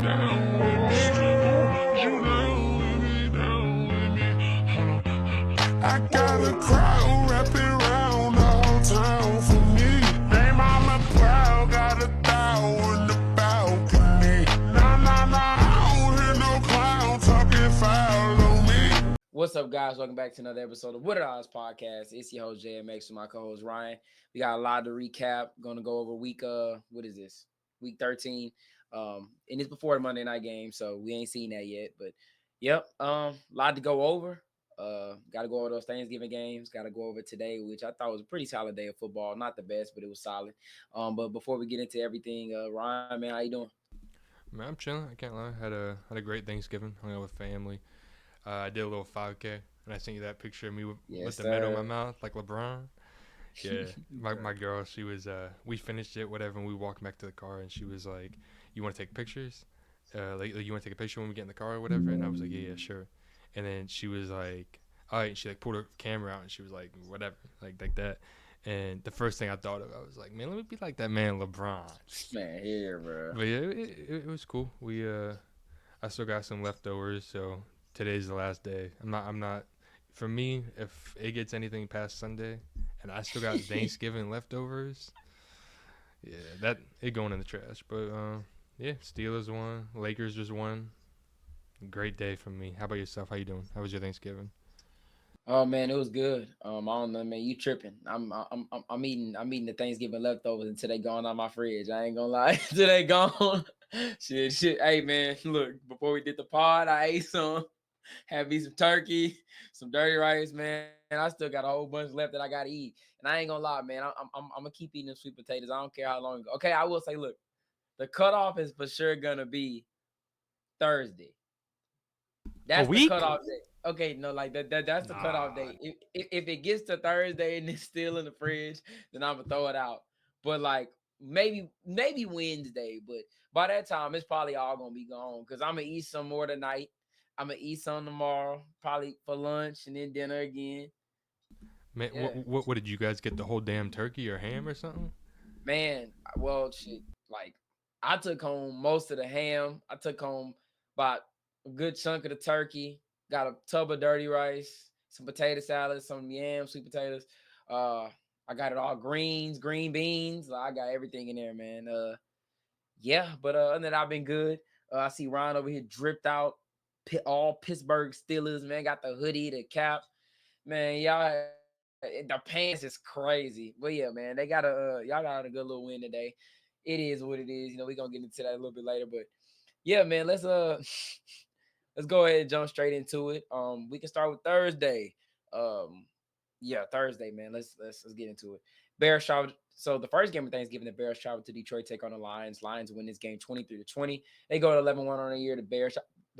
Down with me, you down with me, down with me. I got a crowd wrapping round the whole town for me. They mama proud, got a thou in the balcony. Nah, I don't hear no clown talking foul on me. What's up, guys? Welcome back to another episode of What Are Odds Podcast. It's your host JMX with my co-host Ryan. We got a lot to recap. Going to go over week what is this? Week 13. And it's before the Monday night game, so we ain't seen that yet. But yep, a lot to go over. Got to go over those Thanksgiving games. Got to go over today, which I thought was a pretty solid day of football. Not the best, but it was solid. But before we get into everything, Ryan, man, how you doing? Man, I'm chilling. I can't lie. Had a great Thanksgiving. Hung out with family. I did a little 5K, and I sent you that picture of me with the medal in my mouth, like LeBron. Yeah, my girl, she was. We finished it, whatever, and we walked back to the car, and she was like, "You want to take pictures? Like you want to take a picture when we get in the car or whatever?" And I was like, "Yeah, sure." And then she was like, "All right." And she like pulled her camera out, and she was like, "Whatever," like that. And the first thing I thought of, I was like, "Man, let me be like that man, LeBron." Man, here, bro. But yeah, it was cool. I still got some leftovers, so today's the last day. I'm not. For me, if it gets anything past Sunday, and I still got Thanksgiving leftovers, yeah, that it going in the trash. But yeah, Steelers won, Lakers just won. Great day for me. How about yourself? How you doing? How was your Thanksgiving? Oh man, it was good. I don't know, man. You tripping? I'm eating the Thanksgiving leftovers until they gone out my fridge. I ain't gonna lie, until they gone. shit. Hey man, look. Before we did the pod, I ate some. Had me some turkey, some dirty rice, man. I still got a whole bunch left that I gotta eat, and I ain't gonna lie, man. I'm gonna keep eating them sweet potatoes. I don't care how long. Okay, I will say, look, the cutoff is for sure gonna be Thursday. A That's the week? cutoff date. Okay, no, like that's the cutoff Nah. date. If it gets to Thursday and it's still in the fridge, then I'm gonna throw it out. But like maybe Wednesday, but by that time it's probably all gonna be gone because I'm gonna eat some more tonight. I'm gonna eat some tomorrow, probably for lunch and then dinner again. Man, Yeah, what did you guys get? The whole damn turkey or ham or something? man. Well, shit. Like I took home most of the ham. I took home about a good chunk of the turkey. Got a tub of dirty rice, some potato salad, some yams, sweet potatoes. Uh, I got it all greens, green beans. I got everything in there, man. Yeah, but other than that, I've been good. I see Ron over here dripped out, all Pittsburgh Steelers, man. Got the hoodie, the cap, man. The pants is crazy. But yeah, man, they got y'all got a good little win today. It is what it is. We're gonna get into that a little bit later, but yeah, man, let's go ahead and jump straight into it. We can start with Thursday. Um, yeah, Thursday, man. Let's get into it. Bears travel. So the first game of Thanksgiving, the Bears travel to Detroit, take on the Lions. Lions win this game 23-20. They go to 11-1 on the year. The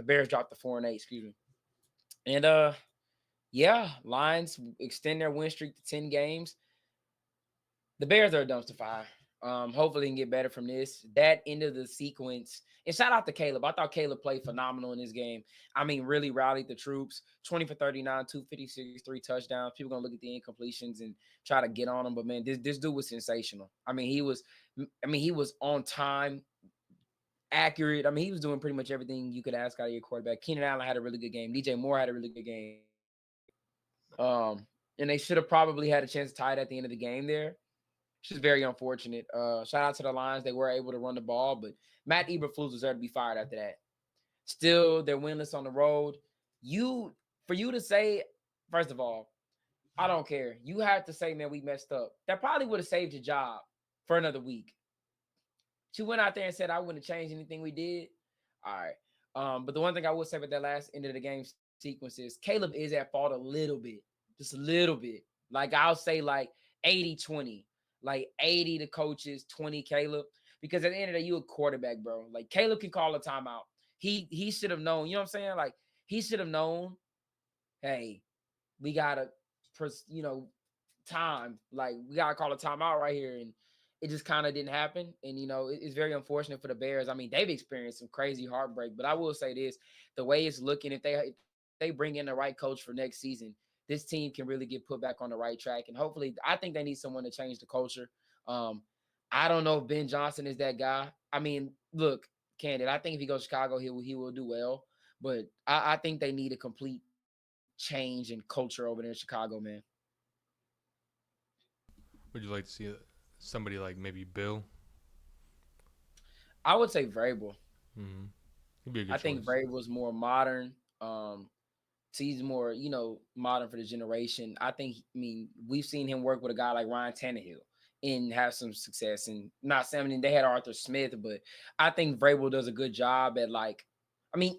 Bears dropped to 4-8. Excuse me. And yeah, Lions extend their win streak to 10 games. The Bears are a dumpster fire. Hopefully, they can get better from this. That end of the sequence. And shout out to Caleb. I thought Caleb played phenomenal in this game. I mean, really rallied the troops. 20 for 39, 256, 3 touchdowns. People gonna look at the incompletions and try to get on him. But man, this dude was sensational. He was on time, accurate. I mean, he was doing pretty much everything you could ask out of your quarterback. Keenan Allen had a really good game. DJ Moore had a really good game. And they should have probably had a chance to tie it at the end of the game there. Which is very unfortunate. Shout out to the Lions. They were able to run the ball, but Matt Eberflus deserved to be fired after that. Still, they're winless on the road. For you to say, first of all, I don't care. You have to say, man, we messed up. That probably would have saved your job for another week. She went out there and said, I wouldn't have changed anything we did. All right. But the one thing I would say about that last end of the game sequence is Caleb is at fault a little bit. Just a little bit. Like I'll say like 80-20. Like 80 the coaches, 20 Caleb. Because at the end of the day, you a quarterback, bro. Like Caleb can call a timeout. He should have known. You know what I'm saying? Like he should have known, hey, we gotta, time. Like we gotta call a timeout right here, and it just kind of didn't happen. And it's very unfortunate for the Bears. I mean, they've experienced some crazy heartbreak, but I will say this: the way it's looking, if they bring in the right coach for next season, this team can really get put back on the right track. And hopefully, I think they need someone to change the culture. Um, I don't know if Ben Johnson is that guy. I mean, look, candidate. I think if he goes to Chicago, he will do well. But I think they need a complete change in culture over there in Chicago, man. Would you like to see somebody like maybe Bill? I would say Vrabel. Mm-hmm. He'd be a good I think choice. Vrabel's more modern. So he's more, modern for the generation. I mean, we've seen him work with a guy like Ryan Tannehill and have some success. And not saying, I mean, they had Arthur Smith, but I think Vrabel does a good job at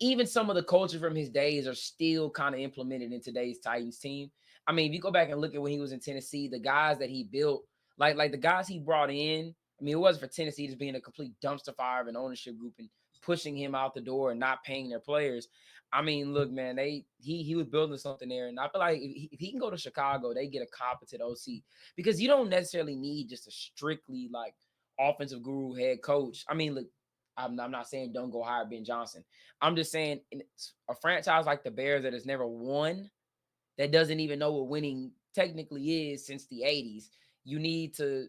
even some of the culture from his days are still kind of implemented in today's Titans team. I mean, if you go back and look at when he was in Tennessee, the guys that he built, like the guys he brought in, I mean, it wasn't for Tennessee just being a complete dumpster fire of an ownership group and pushing him out the door and not paying their players. I mean, look, man, he was building something there, and I feel like if he can go to Chicago, they get a competent OC because you don't necessarily need just a strictly like offensive guru head coach. I mean, look, I'm not saying don't go hire Ben Johnson. I'm just saying in a franchise like the Bears that has never won, that doesn't even know what winning technically is since the '80s. You need to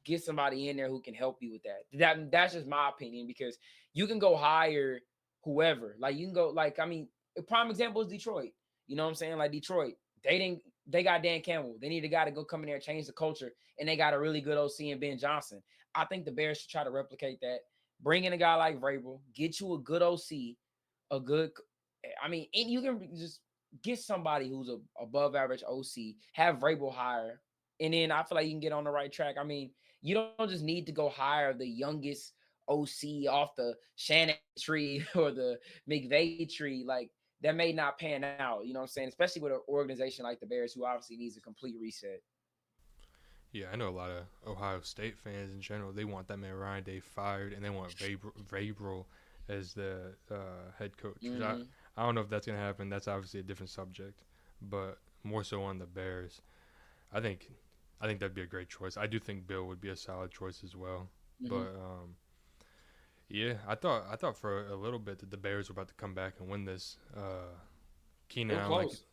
get somebody in there who can help you with that. That's just my opinion because you can go hire whoever. Like you can go a prime example is Detroit. You know what I'm saying? Like Detroit, they got Dan Campbell. They need a guy to go come in there and change the culture, and they got a really good OC in Ben Johnson. I think the Bears should try to replicate that. Bring in a guy like Vrabel, get you a good OC, a good. And you can just get somebody who's a above average OC, have Vrabel hire, and then I feel like you can get on the right track. I mean, you don't just need to go hire the youngest OC off the Shannon tree or the McVay tree. Like that may not pan out. You know what I'm saying? Especially with an organization like the Bears, who obviously needs a complete reset. Yeah, I know a lot of Ohio State fans in general. They want that man Ryan Day fired, and they want Vrabel as the head coach. Which Mm-hmm. I don't know if that's gonna happen. That's obviously a different subject, but more so on the Bears. I think I think that'd be a great choice. I do think Bill would be a solid choice as well. Mm-hmm. But yeah, I thought for a little bit that the Bears were about to come back and win this. It Keenan was Allen, close.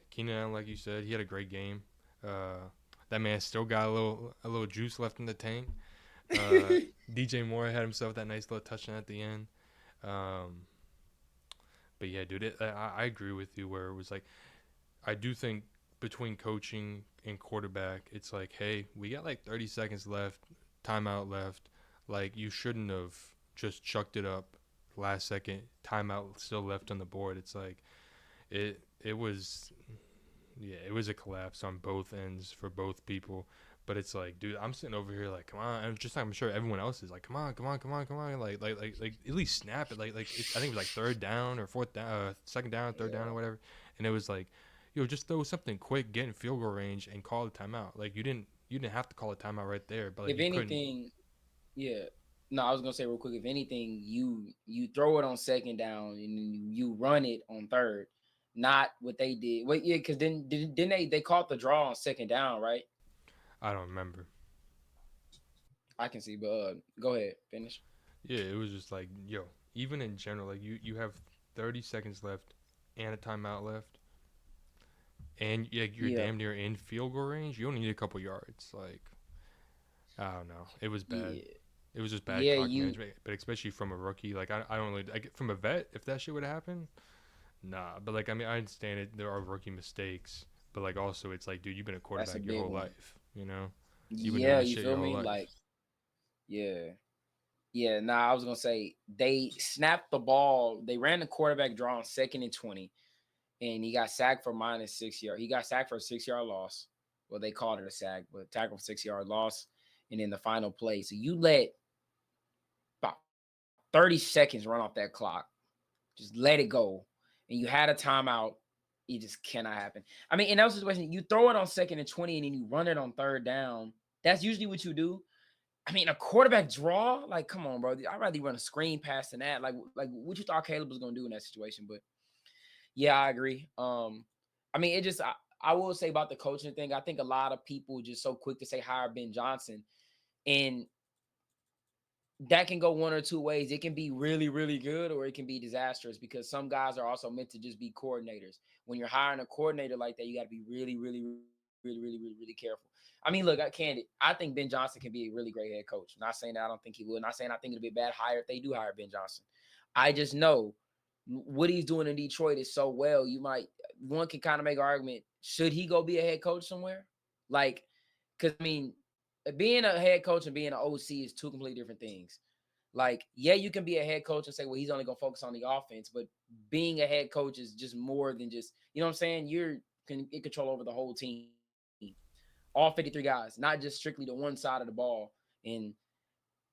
Keenan Allen, like you said, he had a great game. That man still got a little juice left in the tank. Uh, DJ Moore had himself that nice little touchdown at the end. Um, but yeah, dude, I agree with you where it was like I do think between coaching and quarterback, it's like, hey, we got like 30 seconds left, timeout left. Like you shouldn't have just chucked it up last second, timeout still left on the board. It's like it was it was a collapse on both ends for both people. But it's like, dude, I'm sitting over here like, come on. I'm sure everyone else is like, come on, come on, come on, come on. Like, at least snap it. I think it was like third down or fourth down, second down, third down or Yeah, whatever. And it was like, just throw something quick, get in field goal range, and call the timeout. Like you didn't have to call a timeout right there, but like if you couldn't. anything, yeah. No, I was gonna say real quick. If anything, you throw it on second down and you run it on third, not what they did. Wait, yeah, because then they caught the draw on second down, right? I don't remember. I can see, but go ahead, finish. Yeah, it was just like, even in general, like you have 30 seconds left and a timeout left, and yeah, you're Yeah, damn near in field goal range. You only need a couple yards. Like I don't know, it was bad. yeah, It was just bad yeah. clock management, but especially from a rookie. Like I don't really like from a vet. If that shit would have happened, nah. But like I mean, I understand it. There are rookie mistakes, but like also it's like, dude, you've been a That's a quarterback your big whole one. life. You know, you've been doing Yeah, this you shit your feel whole me? life. Yeah, yeah. Nah, I was gonna say they snapped the ball. They ran the quarterback draw on 2nd and 20, and he got sacked for -6 yard. He got sacked for a 6 yard loss. Well, they called it a sack, but tackle for 6 yard loss. And then the final play. So you let about 30 seconds run off that clock. Just let it go. And you had a timeout. It just cannot happen. I mean, in that situation, you throw it on 2nd and 20 and then you run it on third down. That's usually what you do. I mean, a quarterback draw, like, come on, bro. I'd rather you run a screen pass than that. Like what you thought Caleb was gonna do in that situation. But yeah, I agree. I will say about the coaching thing. I think a lot of people just so quick to say hire Ben Johnson, and that can go one or two ways. It can be really, really good, or it can be disastrous because some guys are also meant to just be coordinators. When you're hiring a coordinator like that, you got to be really, really, really really careful. I mean, look, I candid. I think Ben Johnson can be a really great head coach. Not saying that I don't think he will. Not saying I think it'll be a bad hire if they do hire Ben Johnson. I just know what he's doing in Detroit is so well. One can kind of make an argument. Should he go be a head coach somewhere? Like, because I mean, being a head coach and being an OC is two completely different things. Like, yeah, you can be a head coach and say, well, he's only gonna focus on the offense, but being a head coach is just more than just, you know what I'm saying? You're in control over the whole team, all 53 guys, not just strictly the one side of the ball. And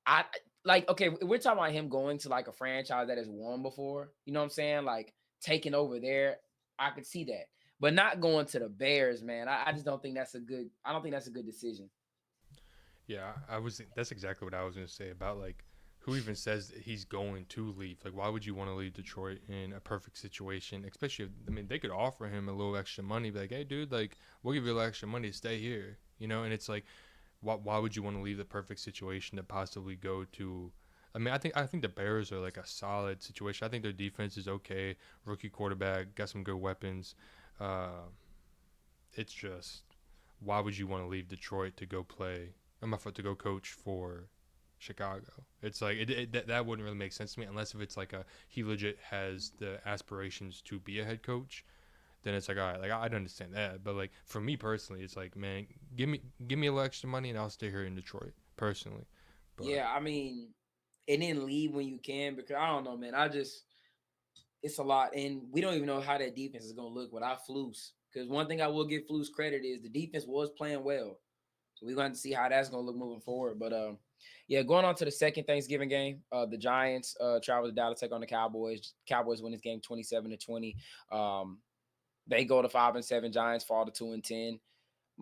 I like, okay, we're talking about him going to like a franchise that has won before, you know what I'm saying? Like taking over there, I could see that, but not going to the Bears, man. I just don't think that's a good. I don't think that's a good decision. Yeah, I was. That's exactly what I was gonna say about like who even says that he's going to leave. Like, why would you want to leave Detroit in a perfect situation? Especially, if, I mean, they could offer him a little extra money, be like, hey, dude, like we'll give you a little extra money to stay here, you know. And it's like, why would you want to leave the perfect situation to possibly go to? I mean, I think the Bears are like a solid situation. I think their defense is okay. Rookie quarterback, got some good weapons. Uh, it's just why would you want to leave Detroit to go play? I'm not to go coach for Chicago. It's like that wouldn't really make sense to me unless if it's like he legit has the aspirations to be a head coach. Then it's like all right, like I'd understand that. But like for me personally, it's like man, give me a little extra money and I'll stay here in Detroit personally. But Yeah, I mean, and then leave when you can because I don't know, man. It's a lot, and we don't even know how that defense is going to look without Flus. Because one thing I will give Flus credit is the defense was playing well, so we're going to see how that's going to look moving forward. But yeah, going on to the second Thanksgiving game, the Giants travel to Dallas to take on the Cowboys. Cowboys win this game 27-20. Um, they go to 5-7. Giants fall to 2-10.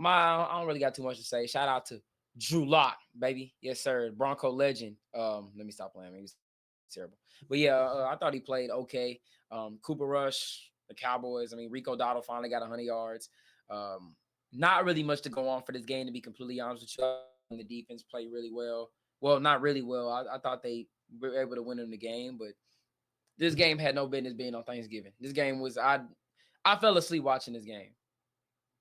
I don't really got too much to say. Shout out to Drew Lock, baby. Yes, sir. Bronco legend. Let me stop playing. Maybe it's terrible. But yeah, I thought he played okay. Cooper Rush, the Cowboys. I mean, Rico Dotto finally got 100 yards. Not really much to go on for this game, to be completely honest with you. I thought the defense played really well. Well, not really well. I thought they were able to win in the game, but this game had no business being on Thanksgiving. This game was I fell asleep watching this game.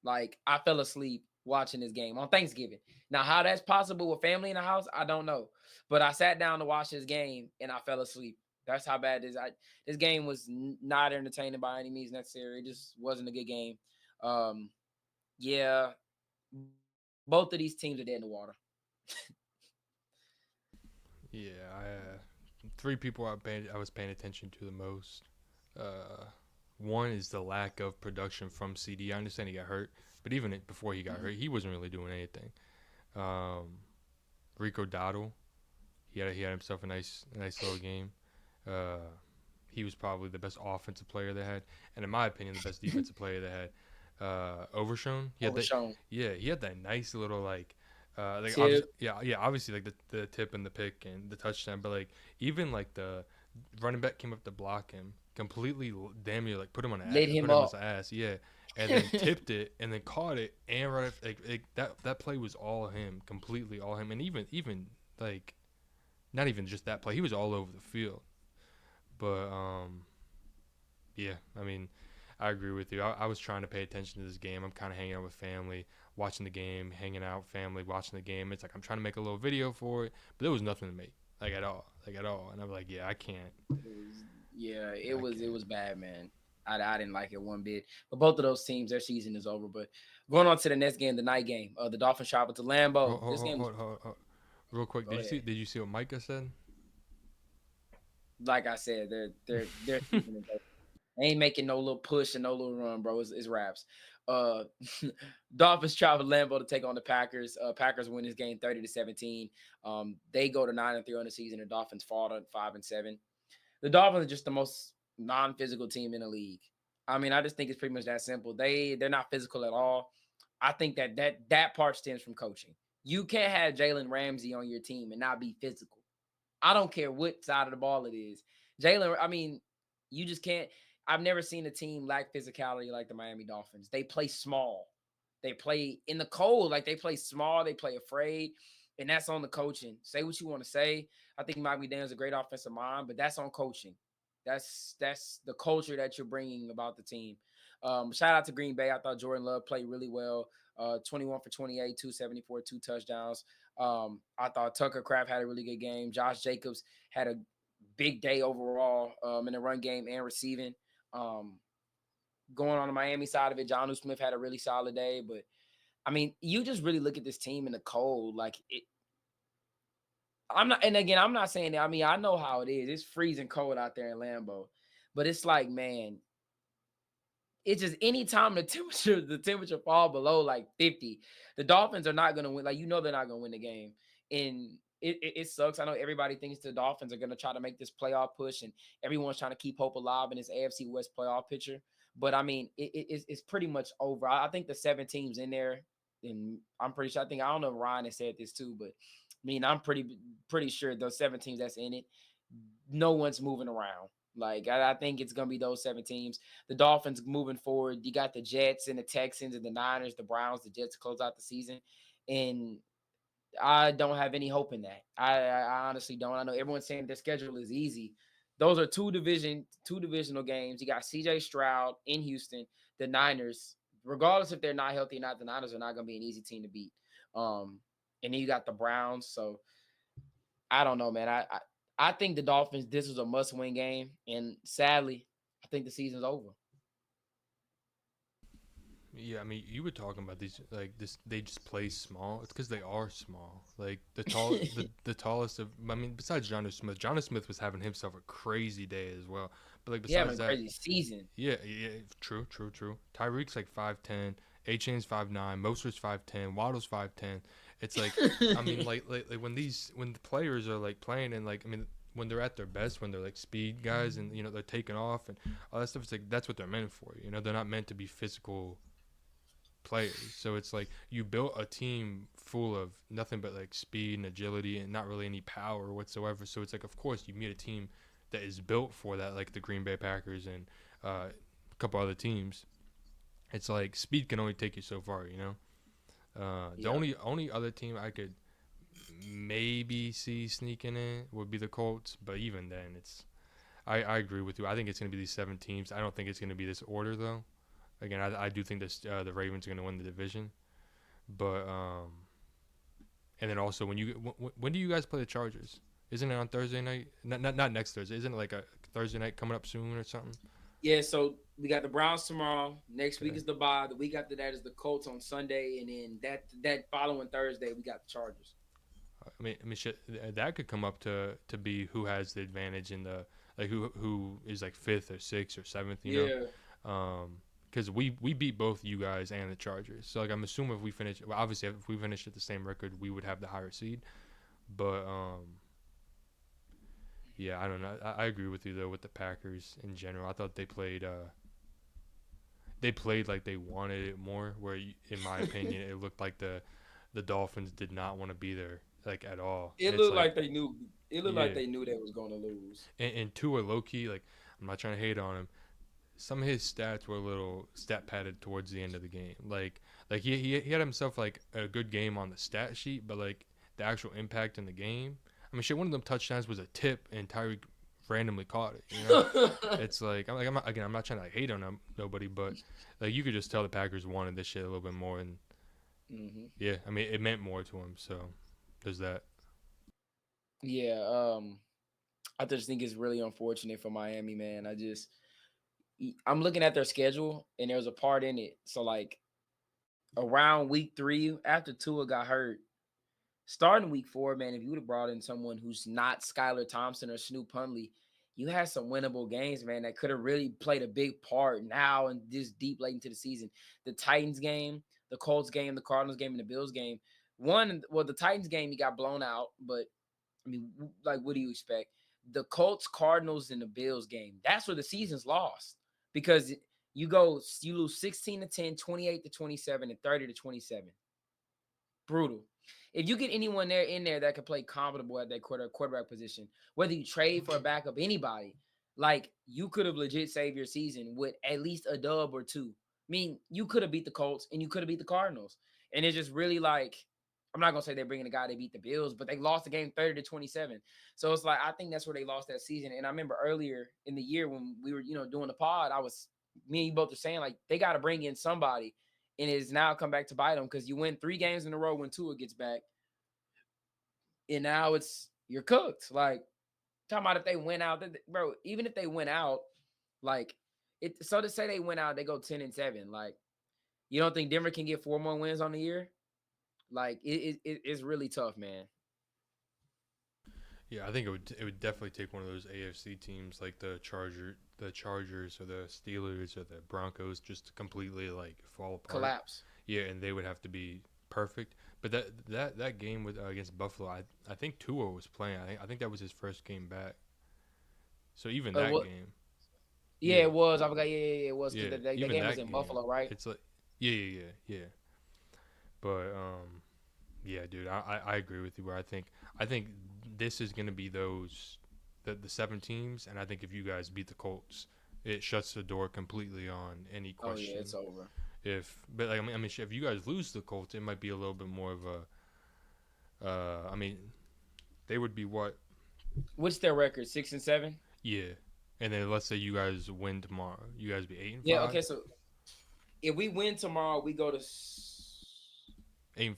Like I fell asleep watching this game on Thanksgiving. Now, how that's possible with family in the house, I don't know. But I sat down to watch this game and I fell asleep. That's how bad this. This game was not entertaining by any means necessary. It just wasn't a good game. Um, yeah, both of these teams are dead in the water. yeah, three people I was paying attention to the most. Uh, One is the lack of production from CD. I understand he got hurt, but even before he got hurt, he wasn't really doing anything. Um, Rico Dottle, he had himself a nice little game. Uh, he was probably the best offensive player they had, and in my opinion, the best defensive player they had. Overshown, Overshown. he had that nice little like Tip. obviously like the tip and the pick and the touchdown, but like even like the running back came up to block him completely, damn near like Lit him put him on his up. ass, yeah, and then tipped it and then caught it and right like that play was all him, completely all him, and even like not even just that play, he was all over the field, but yeah, I mean, I agree with you. I was trying to pay attention to this game. I'm kind of hanging out with family, watching the game, hanging out with family, watching the game. It's like I'm trying to make a little video for it, but there was nothing to make, like at all. And I'm like, yeah, I can't, Yeah, I it can't. was bad, man. I didn't like it one bit. But both of those teams, their season is over. But going on to the next game, the night game, the Dolphins travel to Hold, Lambeau. hold, This hold, game was hold, hold, hold. Real quick, go ahead. did you see what Micah said? Like I said, their season is over. They ain't making no little push and no little run, bro. It's raps. Uh, Dolphins travel to Lambeau to take on the Packers. Packers win this game 30-17. They go to 9-3 on the season. The Dolphins fall to 5-7. The Dolphins are just the most non-physical team in the league. I mean, I just think it's pretty much that simple. They're not physical at all. I think that part stems from coaching. You can't have Jalen Ramsey on your team and not be physical. I don't care what side of the ball it is. Jalen, I mean, you just can't. I've never seen a team lack physicality like the Miami Dolphins. They play small. They play in the cold, like they play small, they play afraid, and that's on the coaching. Say what you want to say. I think Miami Dan's a great offensive mind, but that's on coaching. That's the culture that you're bringing about the team. Shout out to Green Bay. I thought Jordan Love played really well. 21 for 28, 274, 2 touchdowns. I thought Tucker Kraft had a really good game. Josh Jacobs had a big day overall in the run game and receiving. Going on the Miami side of it, Jonnu Smith had a really solid day. But I mean, you just really look at this team in the cold. Like it, I'm not, and again, I'm not saying that. I mean, I know how it is. It's freezing cold out there in Lambeau, but it's like, man, it's just anytime the temperature fall below like 50, the Dolphins are not gonna win. Like, they're not gonna win the game. And it sucks. I know everybody thinks the Dolphins are gonna try to make this playoff push, and everyone's trying to keep hope alive in this AFC West playoff picture. But I mean, it's pretty much over. I think the 7 teams in there, and I'm pretty sure. I don't know if Ryan has said this too, but I mean, I'm pretty sure those 7 teams that's in it, no one's moving around. Like, I think it's gonna be those 7 teams. The Dolphins moving forward. You got the Jets and the Texans and the Niners, the Browns, the Jets to close out the season, and I don't have any hope in that. I honestly don't. I know everyone's saying their schedule is easy. Those are two divisional games. You got CJ Stroud in Houston, the Niners. Regardless if they're not healthy or not, the Niners are not going to be an easy team to beat. And then you got the Browns. So I don't know, man. I think the Dolphins. This was a must-win game, and sadly, I think the season's over. Yeah, I mean, you were talking about these like this. They just play small. It's because they are small. Like the tallest of. I mean, besides Jonnu Smith was having himself a crazy day as well. But like Yeah, having besides a that, crazy season. yeah, true. Tyreek's like 5'10", A-Chain's 5'9", Mostert's 5'10", Waddle's 5'10". It's like, I mean, like when the players are like playing and like, I mean, when they're at their best, when they're like speed guys and they're taking off and all that stuff, it's like that's what they're meant for. They're not meant to be physical players. So it's like you built a team full of nothing but like speed and agility and not really any power whatsoever. So it's like, of course, you meet a team that is built for that, like the Green Bay Packers and a couple other teams. It's like speed can only take you so far. The only other team I could maybe see sneaking in would be the Colts, but even then, I agree with you. I think it's going to be these 7 teams. I don't think it's going to be this order though. Again, I do think this the Ravens are going to win the division, but and then also when do you guys play the Chargers? Isn't it on Thursday night? Not next Thursday. Isn't it like a Thursday night coming up soon or something? Yeah, so we got the Browns tomorrow. Next Okay. week is the bye. The week after that is the Colts on Sunday, and then that following Thursday we got the Chargers. I mean, shit, that could come up to be who has the advantage in the like who is like 5th or 6th or 7th. Because we beat both you guys and the Chargers. So like I'm assuming obviously if we finished at the same record, we would have the higher seed. But yeah, I don't know. I agree with you though with the Packers in general. I thought they played like they wanted it more. Where in my opinion, it looked like the Dolphins did not want to be there like at all. It looked like they knew. It looked like they knew they was going to lose. And Tua low key, like I'm not trying to hate on him. Some of his stats were a little stat padded towards the end of the game. Like he had himself like a good game on the stat sheet, but like the actual impact in the game. I mean, shit. One of them touchdowns was a tip, and Tyreek randomly caught it. It's like I'm not trying to like hate on nobody, but like you could just tell the Packers wanted this shit a little bit more, and yeah, I mean it meant more to him. So there's that. Yeah, I just think it's really unfortunate for Miami, man. I'm looking at their schedule, and there's a part in it. So like around week 3, after Tua got hurt, starting week 4, man, if you would have brought in someone who's not Skylar Thompson or Snoop Hundley, you had some winnable games, man, that could have really played a big part now and this deep late into the season. The Titans game, the Colts game, the Cardinals game, and the Bills game. The Titans game, you got blown out, but I mean, like, what do you expect? The Colts, Cardinals, and the Bills game, that's where the season's lost because you lose 16-10, 28-27, and 30-27. Brutal. If you get anyone in there that can play comfortable at that quarterback position, whether you trade for a backup, anybody, like you could have legit saved your season with at least a dub or 2. I mean, you could have beat the Colts and you could have beat the Cardinals. And it's just really like, I'm not gonna say they're bringing a guy they beat the Bills, but they lost the game 30-27. So it's like I think that's where they lost that season. And I remember earlier in the year when we were, doing the pod, I was me and you both are saying, like, they got to bring in somebody, and it has now come back to bite them because you win 3 games in a row when Tua gets back, and now you're cooked. Like, talking about if they went out, bro. Even if they went out, like it. So to say they went out, they go 10-7. Like, you don't think Denver can get 4 more wins on the year? Like, it's really tough, man. Yeah, I think it would definitely take one of those AFC teams like the Chargers or the Steelers or the Broncos just to completely like fall apart. Collapse. Yeah, and they would have to be perfect. But that game with against Buffalo, I think Tua was playing. I think that was his first game back. So even that game. Yeah, it was. I forgot. Yeah, it was Yeah, because that even game was that in game. Buffalo, right? It's like yeah. But yeah, dude, I agree with you. Where I think this is gonna be the 7 teams, and I think if you guys beat the Colts, it shuts the door completely on any question. Oh yeah, it's over. But like, I mean, if you guys lose the Colts, it might be a little bit more of a. I mean, they would be what? What's their record? 6-7. Yeah, and then let's say you guys win tomorrow, you guys be 8-5. Yeah. Okay. So if we win tomorrow, we go to 8-5.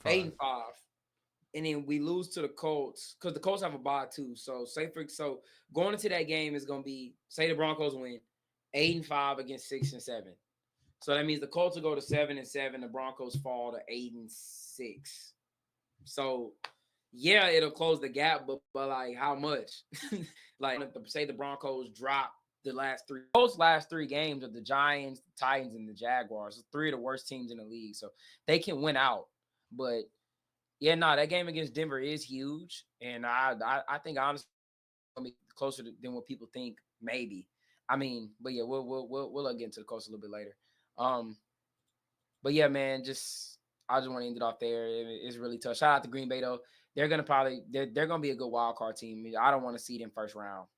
8-5, and then we lose to the Colts because the Colts have a bye too. So so going into that game is gonna be, say the Broncos win 8-5 against 6-7. So that means the Colts will go to 7-7. The Broncos fall to 8-6. So yeah, it'll close the gap, but like how much? Like, say the Broncos drop the last three games of the Giants, the Titans, and the Jaguars. 3 of the worst teams in the league, so they can win out. But yeah, no, that game against Denver is huge, and I think honestly it's gonna be closer than what people think. Maybe. I mean, but yeah, we'll get into the Colts a little bit later. But yeah, man, I just want to end it off there. It's really tough. Shout out to Green Bay though. They're gonna be a good wild card team. I don't want to see them first round.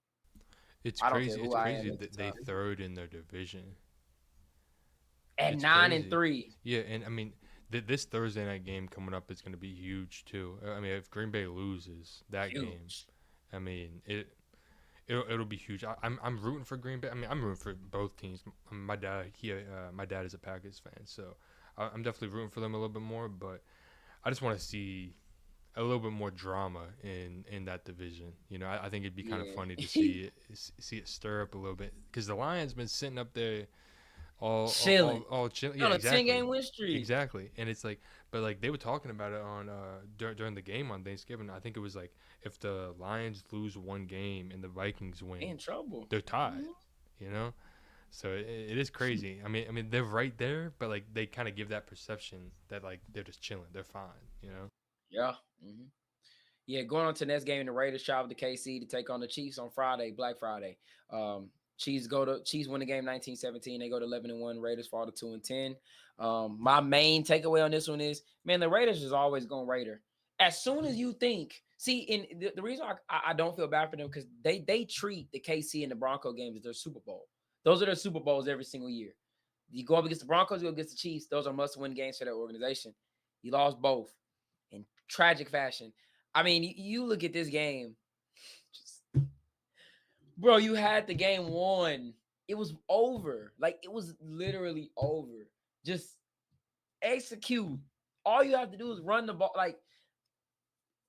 It's I don't care crazy. who It's I am crazy at the that they time. third in their division. At It's 9-3. crazy. Yeah, and I mean, this Thursday night game coming up is going to be huge too. I mean, if Green Bay loses that game, I mean it'll be huge. I'm rooting for Green Bay. I mean, I'm rooting for both teams. My dad is a Packers fan, so I'm definitely rooting for them a little bit more. But I just want to see a little bit more drama in that division. You know, I think it'd be kind of funny to see it stir up a little bit because the Lions been sitting up there all chilling. all chilling. On Yeah, a 10-game win streak. Exactly. And it's like, but like they were talking about it on during the game on Thanksgiving. I think it was like if the Lions lose one game and the Vikings win, in trouble. They're tied. You know, so it is crazy. I mean they're right there, but like they kind of give that perception that like they're just chilling, they're fine. You know. Yeah. Mm-hmm. Yeah, going on to the next game, the Raiders travel to KC to take on the Chiefs on Friday, Black Friday. Chiefs win the game 19-17. They go to 11-1. Raiders fall to 2-10. My main takeaway on this one is, man, the Raiders is always going Raider. As soon as you think, the reason I don't feel bad for them because they treat the KC and the Bronco games as their Super Bowl. Those are their Super Bowls every single year. You go up against the Broncos, you go against the Chiefs. Those are must-win games for that organization. You lost both in tragic fashion. I mean, you look at this game, bro, you had the game won. It was over. Like, it was literally over. Just execute. All you have to do is run the ball. Like,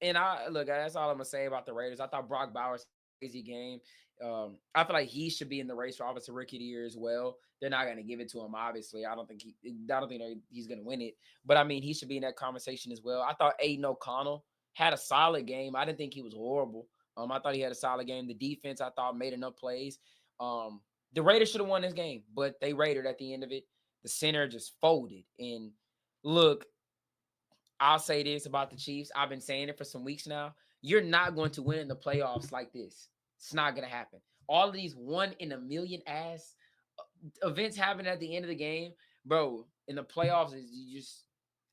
and that's all I'm going to say about the Raiders. I thought Brock Bowers crazy game. I feel like he should be in the race for Offensive Rookie of the Year as well. They're not going to give it to him, obviously. I don't think he's going to win it. But, I mean, he should be in that conversation as well. I thought Aiden O'Connell had a solid game. I didn't think he was horrible. I thought he had a solid game. The defense, I thought, made enough plays. The Raiders should have won this game, but they Raidered at the end of it. The center just folded. And look, I'll say this about the Chiefs. I've been saying it for some weeks now. You're not going to win in the playoffs like this. It's not going to happen. All of these 1 in a million ass events happen at the end of the game, bro. In the playoffs,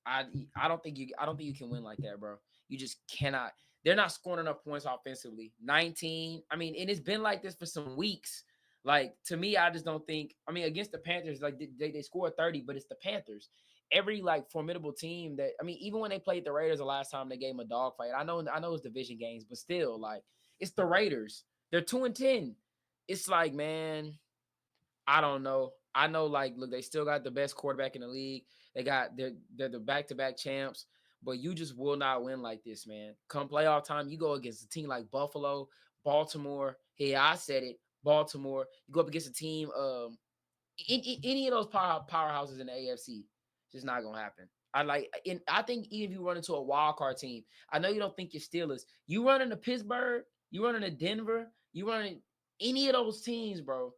I don't think you can win like that, bro. You just cannot. They're not scoring enough points offensively. 19. I mean, and it's been like this for some weeks. Like, to me, I just don't think. I mean, against the Panthers, like they scored 30, but it's the Panthers. Every like formidable team that, I mean, even when they played the Raiders the last time, they gave them a dogfight. I know it's division games, but still, like, it's the Raiders. They're 2-10. It's like, man, I don't know. I know, like, look, they still got the best quarterback in the league. They're the back-to-back champs, but you just will not win like this, man. Come playoff time, you go against a team like Buffalo, Baltimore. Hey, I said it, Baltimore. You go up against a team, any of those powerhouses in the AFC. Just not gonna happen. I think even if you run into a wild card team, I know you don't think you're Steelers. You run into Pittsburgh, you run into Denver, you run in any of those teams, bro.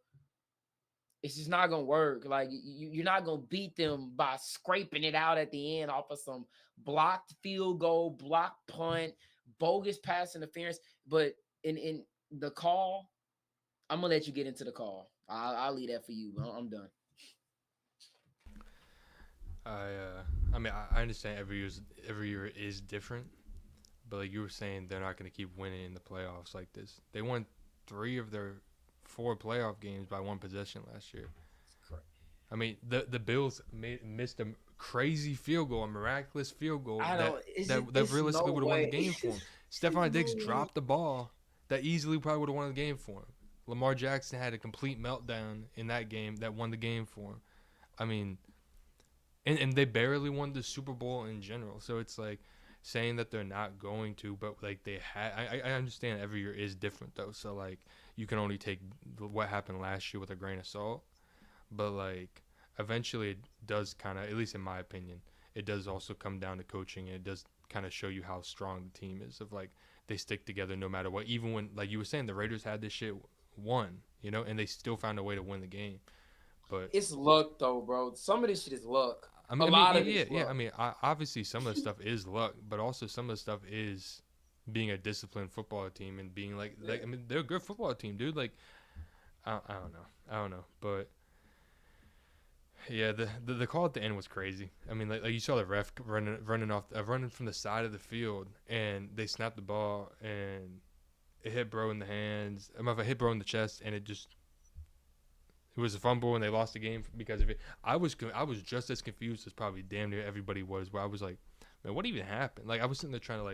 It's just not gonna work. Like you're not gonna beat them by scraping it out at the end off of some blocked field goal, blocked punt, bogus pass interference. But in the call, I'm gonna let you get into the call. I'll leave that for you. I'm done. I mean, I understand every year is different, but like you were saying, they're not going to keep winning in the playoffs like this. They won 3 of their 4 playoff games by 1 possession last year. Correct. I mean, the Bills missed a crazy field goal, a miraculous field goal that realistically would have won the game for them. Stephon Diggs dropped the ball that easily probably would have won the game for him. Lamar Jackson had a complete meltdown in that game that won the game for him. I mean, and they barely won the Super Bowl in general. So it's like saying that they're not going to, but like they had. I understand every year is different though. So like you can only take what happened last year with a grain of salt. But like eventually it does kind of, at least in my opinion, it does also come down to coaching. And it does kind of show you how strong the team is. Of like they stick together no matter what. Even when, like you were saying, the Raiders had this shit won, and they still found a way to win the game. But it's luck though, bro. Some of this shit is luck. I mean, I mean, obviously some of the stuff is luck, but also some of the stuff is being a disciplined football team and being like I mean, they're a good football team, dude. Like, I don't know, but yeah, the call at the end was crazy. I mean, like you saw the ref running from the side of the field, and they snapped the ball, and it hit bro in the hands. It hit bro in the chest, and it was a fumble, and they lost the game because of it. I was just as confused as probably damn near everybody was. Where I was like, man, what even happened? Like I was sitting there trying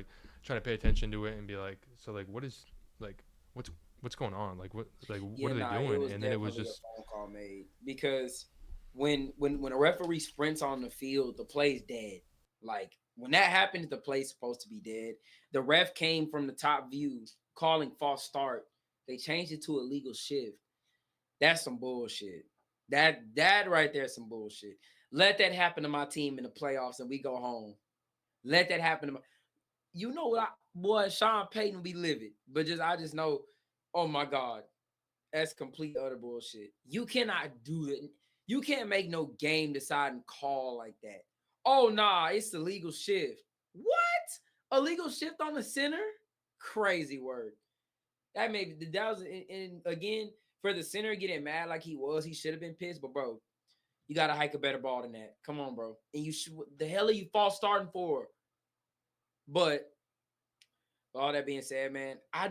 to pay attention to it and be like, so like what is like what's going on? Like what are they doing? And then it was just a phone call made because when a referee sprints on the field, the play's dead. Like when that happens, the play's supposed to be dead. The ref came from the top view calling false start. They changed it to a legal shift. That's some bullshit. That right there is some bullshit. Let that happen to my team in the playoffs and we go home. Let that happen to my Sean Payton be livid. But I just know, oh my God, that's complete utter bullshit. You cannot do it. You can't make no game deciding call like that. Oh nah, it's the legal shift. What? A legal shift on the center? Crazy word. That was and again. For the center getting mad like he should have been pissed. But bro, you gotta hike a better ball than that. Come on, bro. And the hell are you false starting for? But all that being said, man, I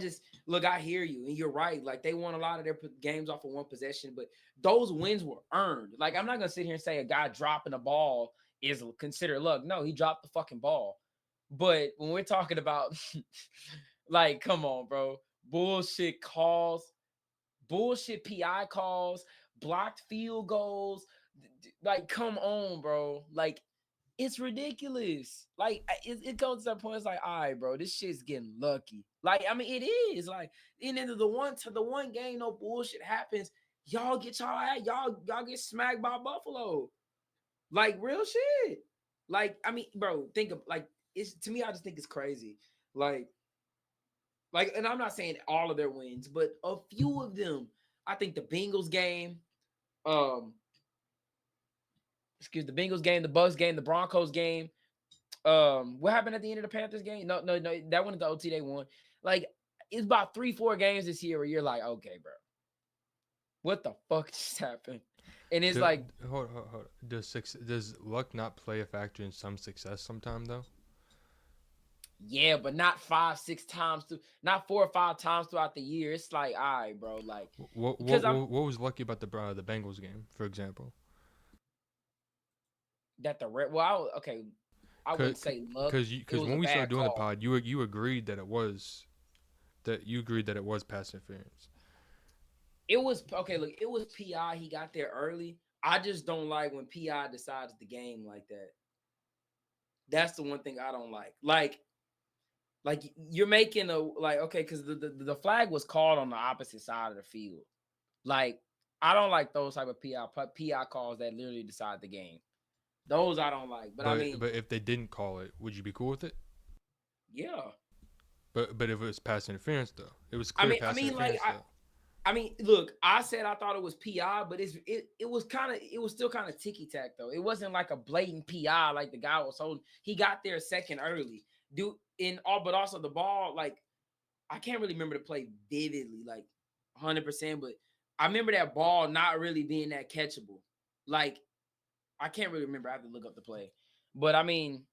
hear you, and you're right. Like they won a lot of their games off of 1 possession, but those wins were earned. Like I'm not gonna sit here and say a guy dropping the ball is considered luck. No, he dropped the fucking ball. But when we're talking about, like, come on, bro, bullshit calls. Bullshit PI calls, blocked field goals. Like, come on, bro. Like, it's ridiculous. Like, it goes to that point. It's like, all right, bro, this shit's getting lucky. Like, I mean, it is. Like, and then the one game, no bullshit happens. Y'all get y'all get smacked by Buffalo. Like, real shit. Like, I mean, bro, think of like it's to me. I just think it's crazy. Like, and I'm not saying all of their wins, but a few of them. I think the Bengals game, the Bengals game, the Bucs game, the Broncos game. What happened at the end of the Panthers game? No, that one at the OT they won. Like, it's about 3-4 games this year where you're like, okay, bro, what the fuck just happened? And it's like, hold on. Does luck not play a factor in some success sometime though? Yeah, but not 5-6 times not 4 or 5 times throughout the year. It's like, all right, bro. Like, what was lucky about the Bengals game, for example? That I wouldn't say luck. Because when we started doing the pod, you agreed that it was pass interference. It was okay. Look, it was PI. He got there early. I just don't like when PI decides the game like that. That's the one thing I don't like. Like you're making a like okay, because the flag was called on the opposite side of the field. Like I don't like those type of PI calls that literally decide the game. Those I don't like. But I mean, But if they didn't call it, would you be cool with it? yeah. But if it was pass interference though, it was I clear mean, I pass mean, like interference though. I mean, look, I said I thought it was PI, but it was it was still kind of ticky tack though. It wasn't like a blatant PI like the guy was holding. He got there a second early, dude. In all, but also the ball, like I can't really remember the play vividly, like 100%, but I remember that ball not really being that catchable. Like I can't really remember. I have to look up the play, but I mean,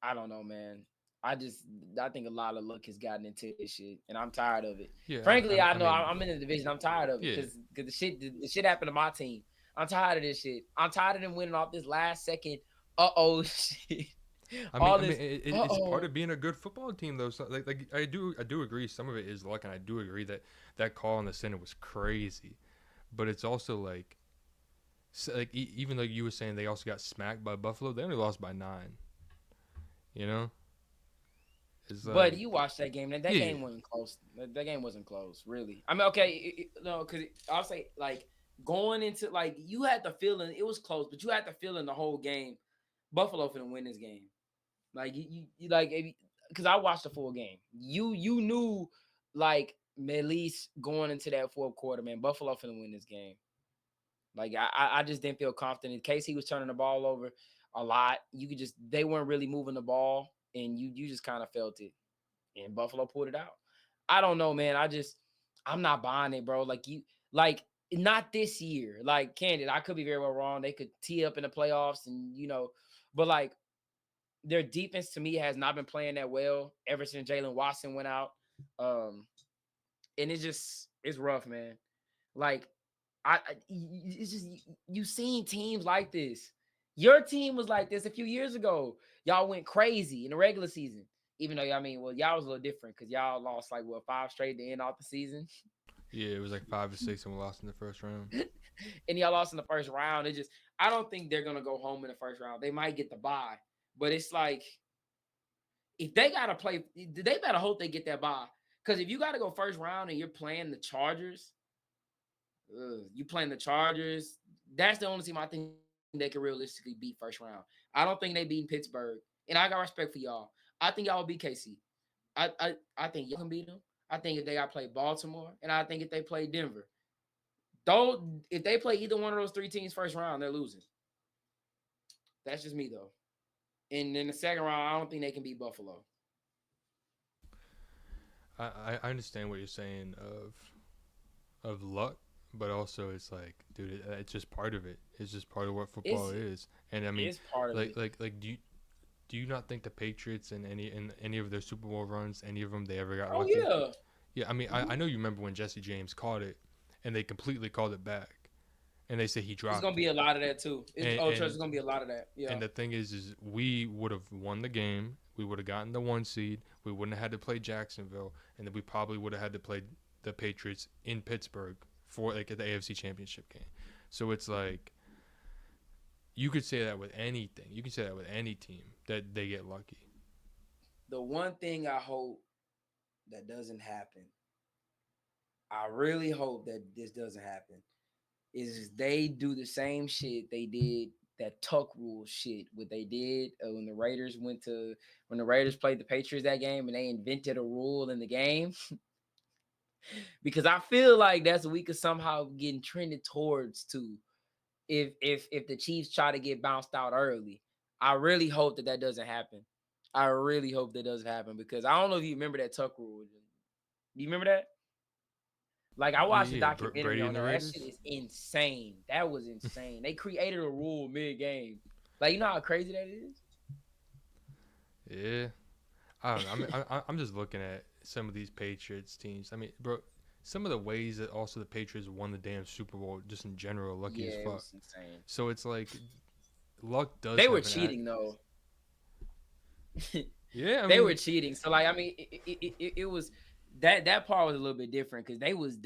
I don't know, man. I think a lot of luck has gotten into this shit, and I'm tired of it. Yeah, Frankly, I know mean, I'm in the division. I'm tired of it yeah. because the shit happened to my team. I'm tired of this shit. I'm tired of them winning off this last second. Shit. It's part of being a good football team though. So, like I do agree. Some of it is luck, and I do agree that that call in the center was crazy. But it's also like, even though you were saying they also got smacked by Buffalo, they only lost by 9. You know. It's But like, you watched that game. That yeah, game wasn't close. That game wasn't close, really. I mean, okay, no, because I'll say like going into like you had the feeling it was close, but you had the feeling the whole game Buffalo finna win this game. Like you like because I watched the full game. You knew like at least going into that fourth quarter, man, Buffalo finna win this game. Like I just didn't feel confident. In case he was turning the ball over a lot, you could just they weren't really moving the ball, and you just kind of felt it. And Buffalo pulled it out. I don't know, man. I'm not buying it, bro. Like not this year. Like candid, I could be very well wrong. They could tee up in the playoffs, and but like their defense to me has not been playing that well ever since Jalen Watson went out. And it's rough, man. Like it's just you seen teams like this. Your team was like this a few years ago. Y'all went crazy in the regular season. Even though I mean, well, y'all was a little different because y'all lost like 5 straight to end off the season. yeah, it was like 5 or 6, and we lost in the first round. And y'all lost in the first round. I don't think they're gonna go home in the first round. They might get the bye, but it's like if they gotta play, they better hope they get that bye. Because if you gotta go first round and you're playing the Chargers, you playing the Chargers, that's the only team I think they can realistically beat first round. I don't think they beat Pittsburgh, and I got respect for y'all. I think y'all will beat KC. I think y'all can beat them. I think if they got to play Baltimore, and I think if they play Denver, though, if they play either one of those 3 teams first round, they're losing. That's just me though. And in the second round, I don't think they can beat Buffalo. I understand what you're saying of luck, but also it's like, dude, it's just part of it. It's just part of what football is. And I mean, it's part of it. Like, do you not think the Patriots in any of their Super Bowl runs, any of them they ever got lucky? Yeah. Yeah, I mean, I know you remember when Jesse James caught it, and they completely called it back, and they say he dropped. There's gonna be a lot of that too. There's gonna be a lot of that. Yeah. And the thing is we would have won the game. We would have gotten the 1 seed. We wouldn't have had to play Jacksonville, and then we probably would have had to play the Patriots in Pittsburgh for like at the AFC Championship game. So it's like you could say that with anything. You can say that with any team that they get lucky. The one thing I hope that doesn't happen, I really hope that this doesn't happen, is they do the same shit they did, that tuck rule shit, what they did when the Raiders played the Patriots that game and they invented a rule in the game. Because I feel like that's what we could somehow get trended towards too. If the Chiefs try to get bounced out early, I really hope that doesn't happen. I really hope that doesn't happen because I don't know if you remember that tuck rule. Do you remember that? Like I watched the documentary Brady on and the that. That Raiders? shit is insane. That was insane. They created a rule mid-game. Like you know how crazy that is? Yeah. I don't know. I mean, I'm just looking at some of these Patriots teams. I mean, bro, some of the ways that also the Patriots won the damn Super Bowl, just in general, lucky as fuck. It was insane. So it's like luck does. They were cheating though. Yeah, they were cheating. So like, I mean, it was that part was a little bit different because they was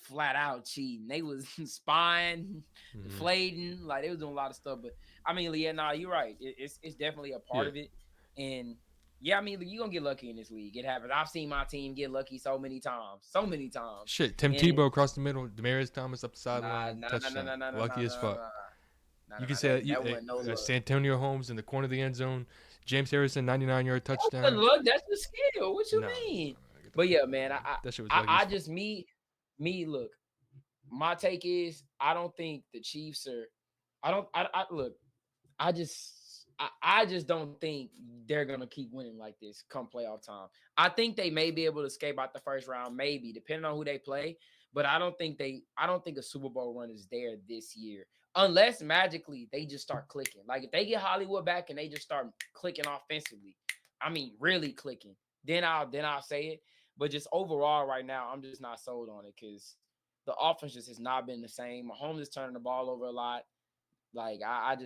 flat out cheating. They was spying, Mm-hmm. deflating, like they was doing a lot of stuff. But I mean, yeah, nah, you're right. It's definitely a part Yeah. of it. And yeah, I mean, you're gonna get lucky in this league. It happens. I've seen my team get lucky so many times. So many times. Shit, Tim And Tebow across the middle, Demarius Thomas up the nah, sideline, nah, nah, nah, touchdown. nah, nah, nah, nah, Lucky as nah, fuck. nah, You nah, can nah, say that wasn't no luck. Santonio Holmes in the corner of the end zone, James Harrison 99-yard That wasn't touchdown. luck. That's the skill. What you No, mean? get the But fuck yeah, out of man, here. That shit was lucky as fuck. me look. My take is I don't think the Chiefs are. I don't. I look. I just don't think they're gonna keep winning like this come playoff time. I think they may be able to escape out the first round, maybe depending on who they play. But I don't think a Super Bowl run is there this year, unless magically they just start clicking. Like if they get Hollywood back and they just start clicking offensively, I mean really clicking, then I'll say it. But just overall, right now, I'm just not sold on it because the offense just has not been the same. Mahomes is turning the ball over a lot. Like I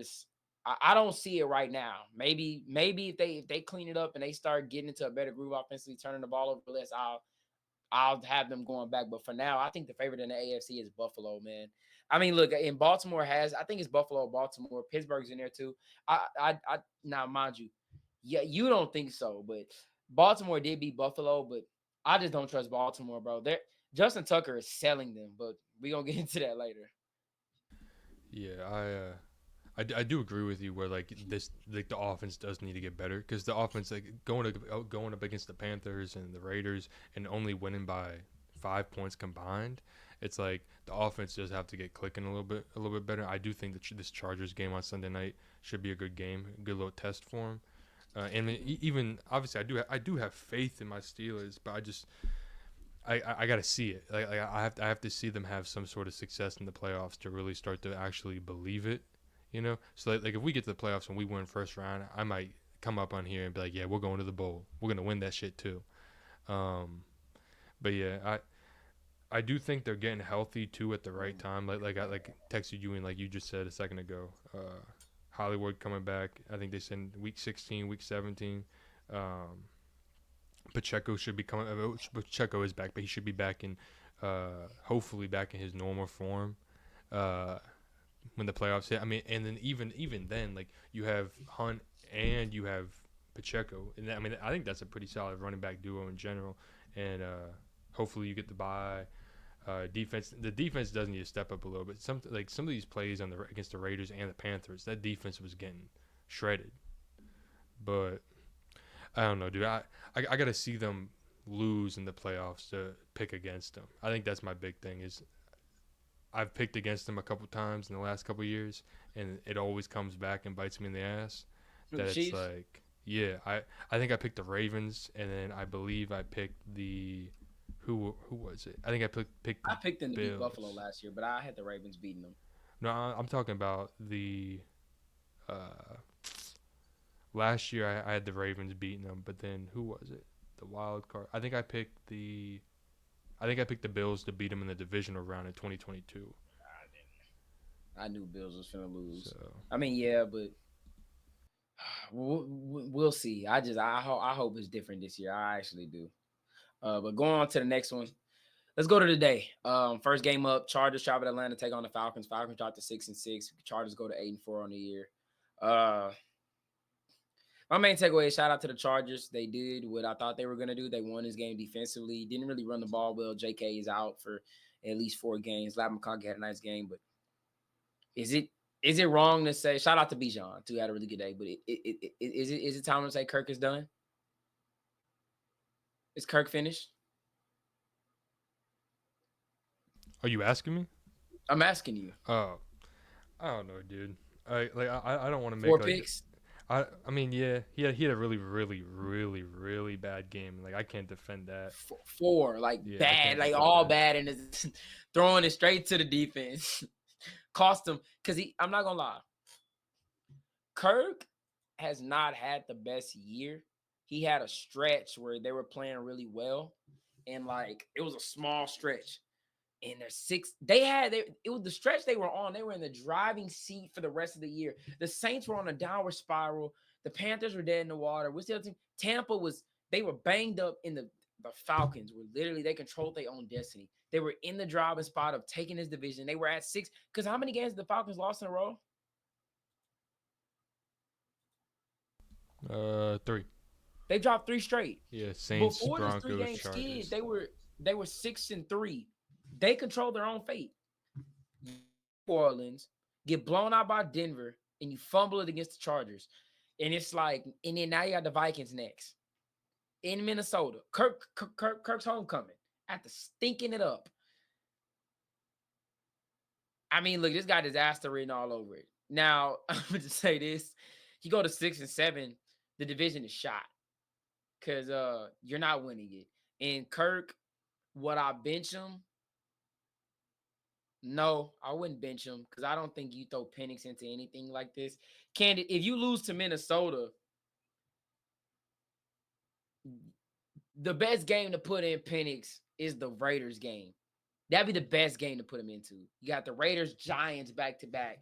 don't see it right now. Maybe if they clean it up and they start getting into a better groove offensively, turning the ball over less, I'll have them going back. But for now, I think the favorite in the AFC is Buffalo, man. I mean, look, in Baltimore I think it's Buffalo, Baltimore, Pittsburgh's in there too. I now mind you, yeah, you don't think so, but Baltimore did beat Buffalo, but I just don't trust Baltimore, bro. Justin Tucker is selling them, but we gonna get into that later. Yeah, I do agree with you where like this like the offense does need to get better because the offense like going up against the Panthers and the Raiders and only winning by 5 points combined, it's like the offense does have to get clicking a little bit better. I do think that this Chargers game on Sunday night should be a good game, a good little test for them. And even obviously I do have faith in my Steelers, but I gotta see it. Like I have to see them have some sort of success in the playoffs to really start to actually believe it. You know, so like if we get to the playoffs and we win first round, I might come up on here and be like, yeah, we're going to the bowl. We're gonna win that shit too. But yeah, I do think they're getting healthy too at the right time. I texted you and like you just said a second ago. Hollywood coming back. I think they said week 16, week 17. Pacheco should be coming. Pacheco is back, but he should be back in, hopefully back in his normal form. When the playoffs hit. I mean, and then even then, like you have Hunt and you have Pacheco, and I mean, I think that's a pretty solid running back duo in general. And hopefully you get the bye. The defense does need to step up a little bit. Some of these plays against the Raiders and the Panthers, that defense was getting shredded. But I don't know, dude. I got to see them lose in the playoffs to pick against them. I think that's my big thing is I've picked against them a couple times in the last couple years, and it always comes back and bites me in the ass. That it's like, yeah, I think I picked the Ravens, and then I believe I picked the who was it? I think I picked. I picked them to beat Bills. Buffalo last year, but I had the Ravens beating them. No, I'm talking about the last year. I had the Ravens beating them, but then who was it? The wild card. I think I picked the Bills to beat them in the divisional round in 2022. I knew Bills was finna lose. So. I mean, yeah, but we'll see. I hope it's different this year. I actually do. But going on to the next one, let's go to the day. First game up, Chargers travel to Atlanta, take on the Falcons. Falcons drop to 6-6. Chargers go to 8-4 on the year. My main takeaway is shout out to the Chargers. They did what I thought they were going to do. They won this game defensively. Didn't really run the ball well. JK is out for at least 4 games. Lab McConkey had a nice game, but is it wrong to say shout out to Bijan too? Had a really good day, but is it time to say Kirk is done? Is Kirk finished? Are you asking me? I'm asking you. Oh, I don't know, dude. I don't want to make 4 picks. I mean, yeah, he had a really, really, really, really bad game. Like I can't defend that. 4, bad, like all bad, and it's throwing it straight to the defense. Cost him because I'm not gonna lie. Kirk has not had the best year. He had a stretch where they were playing really well, and it was a small stretch. And it was the stretch they were on. They were in the driving seat for the rest of the year. The Saints were on a downward spiral. The Panthers were dead in the water. What's the other team? Tampa they were banged up in the the Falcons were literally, they controlled their own destiny. They were in the driving spot of taking this division. They were at 6. Because how many games did the Falcons lost in a row? 3. They dropped 3 straight. Yeah, Saints, Before this Broncos, 3-game Chargers. skid, they were 6-3. They controlled their own fate. New Orleans get blown out by Denver, and you fumble it against the Chargers, and it's like, and then now you got the Vikings next in Minnesota. Kirk's homecoming after stinking it up. I mean, look, this got disaster written all over it. Now, I'm going to say this: you go to 6-7, the division is shot because you're not winning it. And Kirk, would I bench him? No, I wouldn't bench him because I don't think you throw Penix into anything like this. Candid, if you lose to Minnesota, the best game to put in Penix is the Raiders game. That'd be the best game to put him into. You got the Raiders, Giants back to back.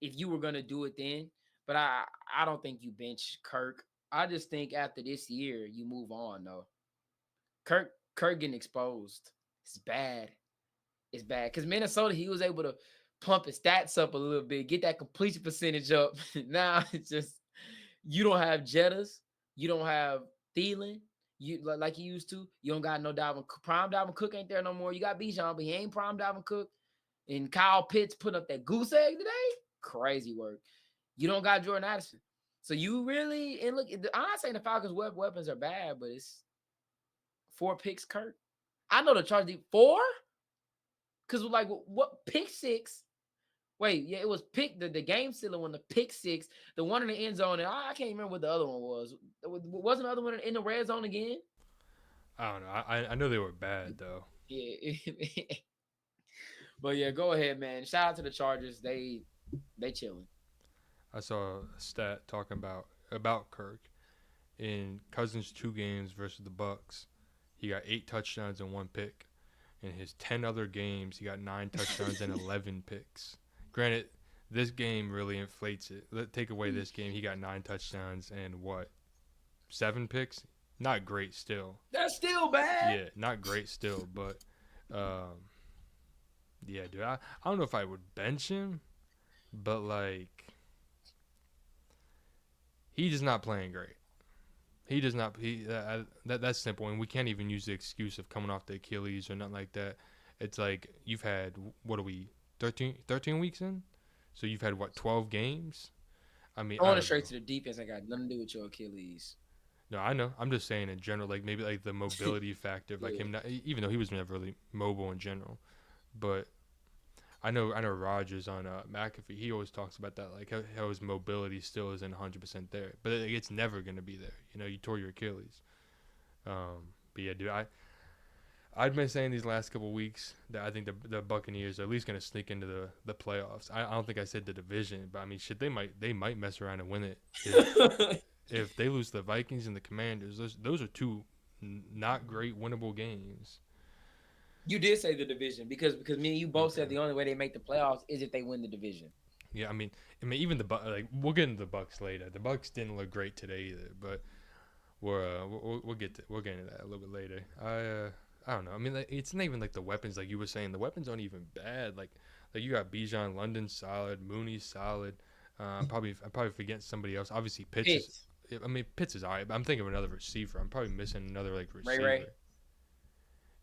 If you were gonna do it then, but I don't think you bench Kirk. I just think after this year you move on though. Kirk getting exposed. It's bad. It's bad because Minnesota, he was able to pump his stats up a little bit, get that completion percentage up. Now it's just, you don't have Jettas, you don't have Thielen, you like you used to. You don't got no Prime Dalvin Cook ain't there no more. You got Bijan, but he ain't Prime Dalvin Cook. And Kyle Pitts put up that goose egg today. Crazy work. You don't got Jordan Addison. So you really, and look, I'm not saying the Falcons' weapons are bad, but it's 4 picks, Kirk. I know the Chargers did 4. Because, like, what pick 6? Wait, yeah, it was pick the game sealer one, the pick 6, the one in the end zone. And I can't remember what the other one was. Wasn't the other one in the red zone again? I don't know. I know they were bad, though. Yeah. But, yeah, go ahead, man. Shout out to the Chargers. They chilling. I saw a stat talking about Kirk. In Cousins' 2 games versus the Bucks, he got 8 touchdowns and 1 pick. In his 10 other games, he got 9 touchdowns and 11 picks. Granted, this game really inflates it. Take away this game, he got 9 touchdowns and 7 picks? Not great still. That's still bad. Yeah, not great still, but yeah, dude. I don't know if I would bench him, but like, he just not playing great. He does not. That's simple, and we can't even use the excuse of coming off the Achilles or nothing like that. It's like you've had, what are we, 13 weeks in? So you've had 12 games? I mean, I want to straight to the defense. I got nothing to do with your Achilles. No, I know. I'm just saying in general, like maybe like the mobility factor, like him not, even though he was never really mobile in general, but I know Rogers on McAfee. He always talks about that, like how his mobility still isn't 100% there, but it's never gonna be there. You know, you tore your Achilles. But yeah, dude, I've been saying these last couple of weeks that I think the Buccaneers are at least gonna sneak into the playoffs. I don't think I said the division, but I mean, shit, they might mess around and win it. If they lose the Vikings and the Commanders, those are 2 not great winnable games. You did say the division because me and you both said the only way they make the playoffs is if they win the division. Yeah, I mean, even we'll get into the Bucks later. The Bucks didn't look great today either, but we'll get into that a little bit later. I don't know. I mean, like, it's not even like the weapons, like you were saying. The weapons aren't even bad. Like you got Bijan, London solid, Mooney solid. I'm probably forgetting somebody else. Obviously, Pitts. Pitts is alright, but I'm thinking of another receiver. I'm probably missing another receiver. Ray.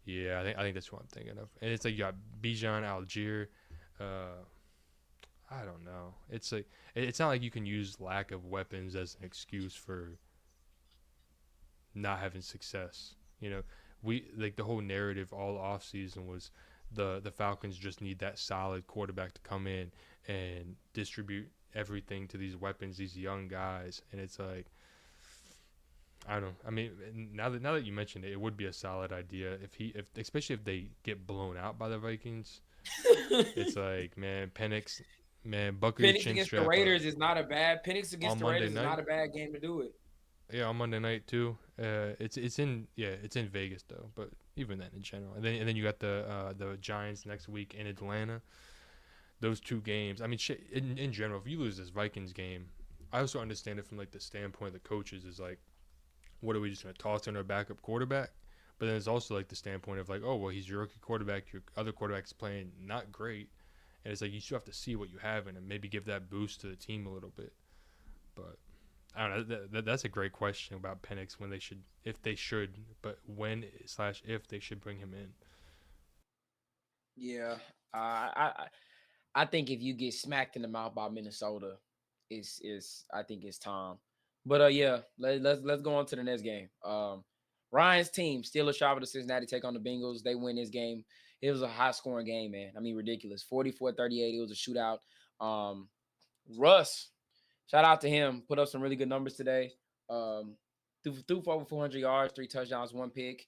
Yeah, I think that's what I'm thinking of. And it's like you got Bijan, Algier. I don't know. It's like it's not like you can use lack of weapons as an excuse for not having success. You know, we like the whole narrative all off season was the Falcons just need that solid quarterback to come in and distribute everything to these weapons, these young guys, and it's like, I don't know. I mean, now that you mentioned it, it would be a solid idea especially if they get blown out by the Vikings. It's like, man, Penix, buckle your chin against strap the Raiders up. is not a bad. Penix against the Raiders is not a bad game to do it. Yeah, on Monday night too. It's in Vegas though, but even then in general, and then you got the Giants next week in Atlanta. Those 2 games. I mean, shit, in general, if you lose this Vikings game, I also understand it from like the standpoint of the coaches is like, what are we just gonna toss in our backup quarterback? But then it's also like the standpoint of like, oh well, he's your rookie quarterback. Your other quarterback's playing not great, and it's like you still have to see what you have in him, maybe give that boost to the team a little bit. But I don't know. That's a great question about Penix when they should, if they should, but when / if they should bring him in. Yeah, I think if you get smacked in the mouth by Minnesota, is I think it's time. But yeah, let's go on to the next game. Ryan's team, Steelers travel to Cincinnati, take on the Bengals. They win this game. It was a high scoring game, man. I mean, ridiculous. 44-38. It was a shootout. Russ, shout out to him. Put up some really good numbers today. Threw for over 400 yards, 3 touchdowns, 1 pick.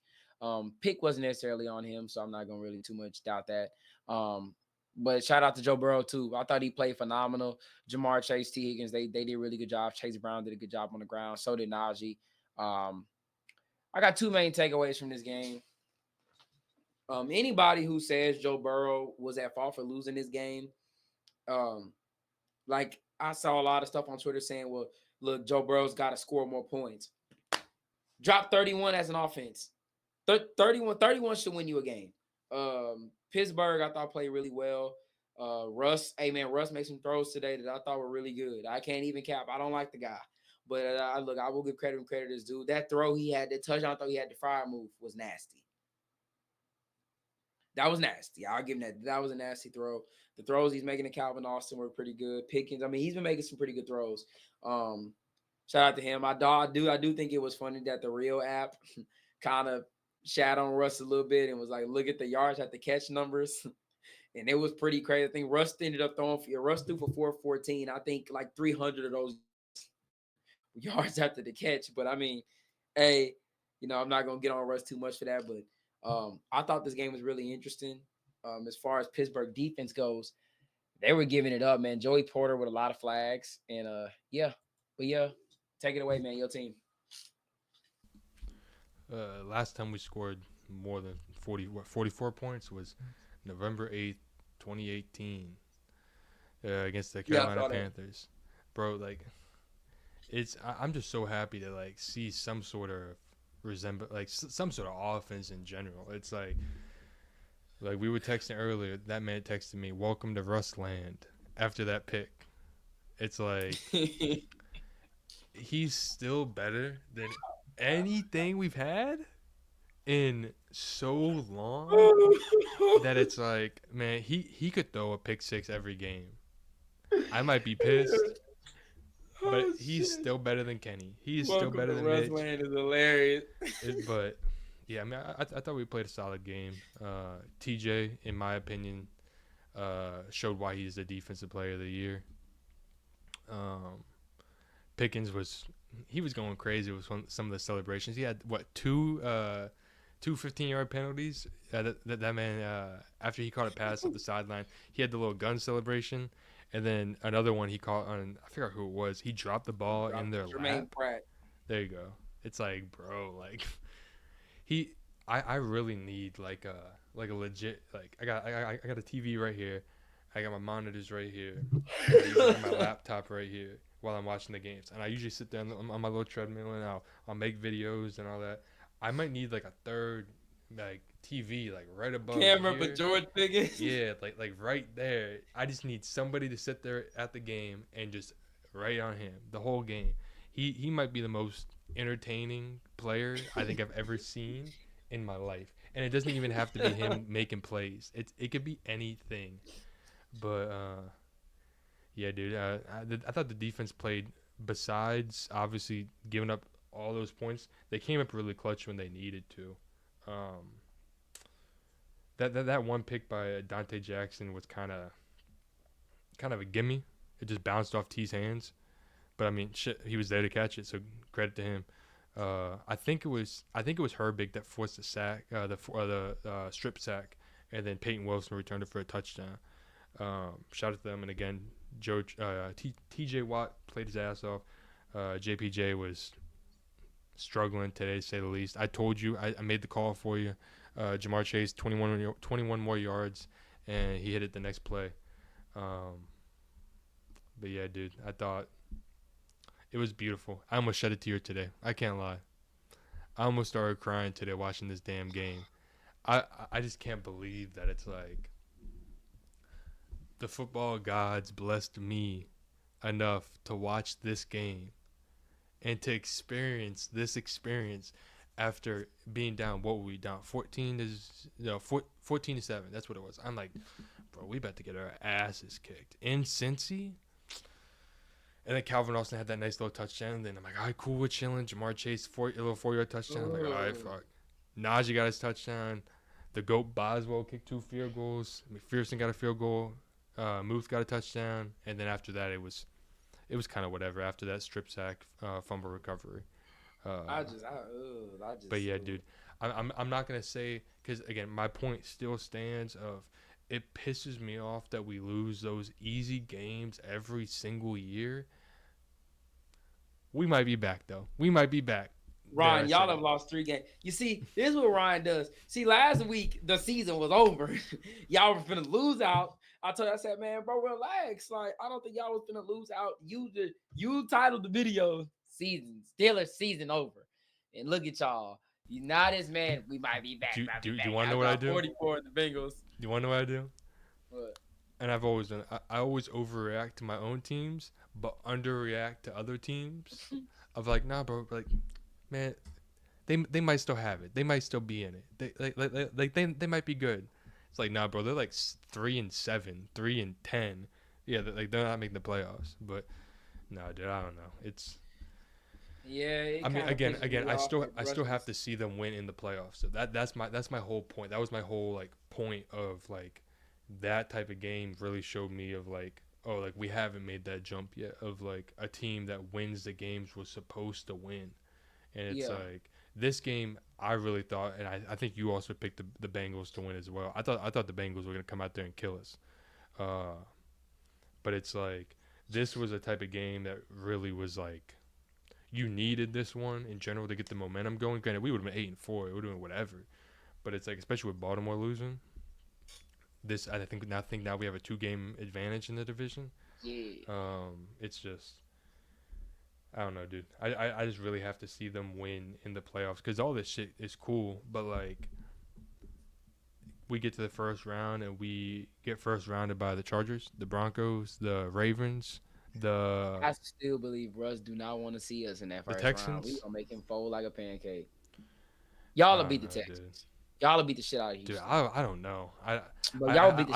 Pick wasn't necessarily on him, so I'm not gonna really too much doubt that. But shout out to Joe Burrow too. I thought he played phenomenal. Jamar Chase, T. Higgins, they did a really good job. Chase Brown did a good job on the ground. So did Najee. I got 2 main takeaways from this game. Anybody who says Joe Burrow was at fault for losing this game, like I saw a lot of stuff on Twitter saying, well, look, Joe Burrow's got to score more points. Drop 31 as an offense. 31 should win you a game. Pittsburgh, I thought played really well. Russ made some throws today that I thought were really good. I can't even cap. I don't like the guy. But look, I will give credit when credit is due. That throw he had, that touchdown throw he had, the fire move was nasty. That was nasty. I'll give him that. That was a nasty throw. The throws he's making to Calvin Austin were pretty good. Pickens, I mean, he's been making some pretty good throws. Shout out to him. I do think it was funny that the real app kind of shat on Russ a little bit and was like, look at the yards at the catch numbers. And it was pretty crazy. I think Russ ended up Russ threw for 414. I think like 300 of those yards after the catch. But I mean, hey, I'm not gonna get on Russ too much for that. But I thought this game was really interesting. As far as Pittsburgh defense goes, they were giving it up, man. Joey Porter with a lot of flags, and take it away, man. Your team. Last time we scored more than 44 points was November 8th, 2018, against the Carolina Panthers. Bro, like, I'm just so happy to like see some sort of some sort of offense in general. It's like we were texting earlier. That man texted me, "Welcome to Rustland." After that pick, it's like he's still better than anything we've had in so long that it's like, man, he could throw a pick 6 every game. I might be pissed. But he's still better than Kenny. He's still better than Mitch. Rustland is hilarious. But yeah, I mean, I thought we played a solid game. TJ, in my opinion, showed why he's the defensive player of the year. Pickens was going crazy with some of the celebrations. He had two 15-yard penalties. That man, after he caught a pass off the sideline, he had the little gun celebration. And then another one he caught on, I forgot who it was. He dropped the ball in their lap. Pratt. There you go. It's like, bro, like I really need like a legit, like I got a TV right here. I got my monitors right here. I got my laptop right here while I'm watching the games. And I usually sit there on my little treadmill and I'll make videos and all that. I might need like a third like TV like right above camera here. For George Pickens. Yeah, like right there. I just need somebody to sit there at the game and just write on him the whole game. He might be the most entertaining player I think I've ever seen in my life. And it doesn't even have to be him making plays. It could be anything. But yeah, dude. I thought the defense played, besides obviously giving up all those points, they came up really clutch when they needed to. That one pick by Dante Jackson was kind of a gimme. It just bounced off T's hands, but I mean, shit, he was there to catch it, so credit to him. I think it was Herbig that forced the sack, the strip sack, and then Peyton Wilson returned it for a touchdown. Shout out to them, and again, TJ Watt played his ass off. JPJ was struggling today, to say the least. I told you, I made the call for you. Jamar Chase, 21 more yards, and he hit it the next play. But yeah, dude, I thought it was beautiful. I almost shed a tear today. I can't lie. I almost started crying today watching this damn game. I just can't believe that it's like the football gods blessed me enough to watch this game and to experience this experience after being down. What were we down? 14 to 7. That's what it was. I'm like, bro, we about to get our asses kicked in Cincy. And then Calvin Austin had that nice little touchdown. And then I'm like, all right, cool, we're chilling. Jamar Chase, a little 4-yard touchdown. I'm like, all right, fuck. Najee got his touchdown. The GOAT Boswell kicked 2 field goals. McPherson got a field goal. Muth got a touchdown. And then after that, it was kind of whatever. After that strip sack, fumble recovery. But yeah, dude, I'm not gonna say, because again, my point still stands. Of it pisses me off that we lose those easy games every single year. We might be back though. We might be back. Ryan, y'all have lost 3 games. You see, this is what Ryan does. See, last week the season was over. Y'all were finna lose out. I said, man, bro, relax. Like, I don't think y'all was finna lose out. You titled the video Steelers season over. And look at y'all. You're not as mad. We might be back. Do you want to know what I do? 44 in the Bengals. Do you want to know what I do? What? And I've always done. I always overreact to my own teams, but underreact to other teams. Of like, nah, bro, like, man, they might still have it. They might still be in it. They might be good. It's like, nah, bro, they're like 3-7, 3-10. Yeah, they're not making the playoffs. But no, dude, I don't know. It's I mean, again, I still have to see them win in the playoffs. So that's my whole point. That was my whole like point of like that type of game really showed me of like, oh, like we haven't made that jump yet of like a team that wins the games was supposed to win. And it's like this game, I really thought, and I think you also picked the Bengals to win as well. I thought the Bengals were gonna come out there and kill us. But it's like this was a type of game that really was like you needed this one in general to get the momentum going. Granted, we would have been 8-4. It would have been whatever. But it's like, especially with Baltimore losing, this I think now we have a 2-game advantage in the division. Yeah. It's just I don't know, dude. I just really have to see them win in the playoffs because all this shit is cool, but like we get to the first round and we get first rounded by the Chargers, the Broncos, the Ravens. I still believe Russ do not want to see us in that first round. We gonna make him fold like a pancake. Y'all will beat the Texans. Dude. Y'all will beat the shit out of Houston. Dude, I don't know. I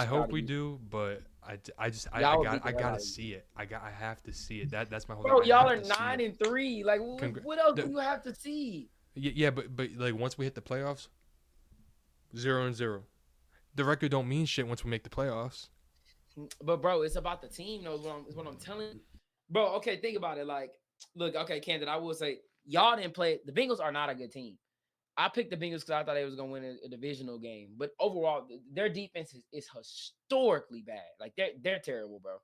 hope we do, but I gotta see it. I have to see it. That's my whole. Bro, y'all are 9-3. Like, what else do you have to see? Yeah, but like once we hit the playoffs, 0-0. The record don't mean shit once we make the playoffs. But bro, it's about the team. Knows what I'm telling you, bro. Okay, think about it. Like, look, okay, Candid, I will say y'all didn't play. The Bengals are not a good team. I picked the Bengals because I thought they was gonna win a divisional game. But overall, their defense is historically bad. Like they're terrible, bro.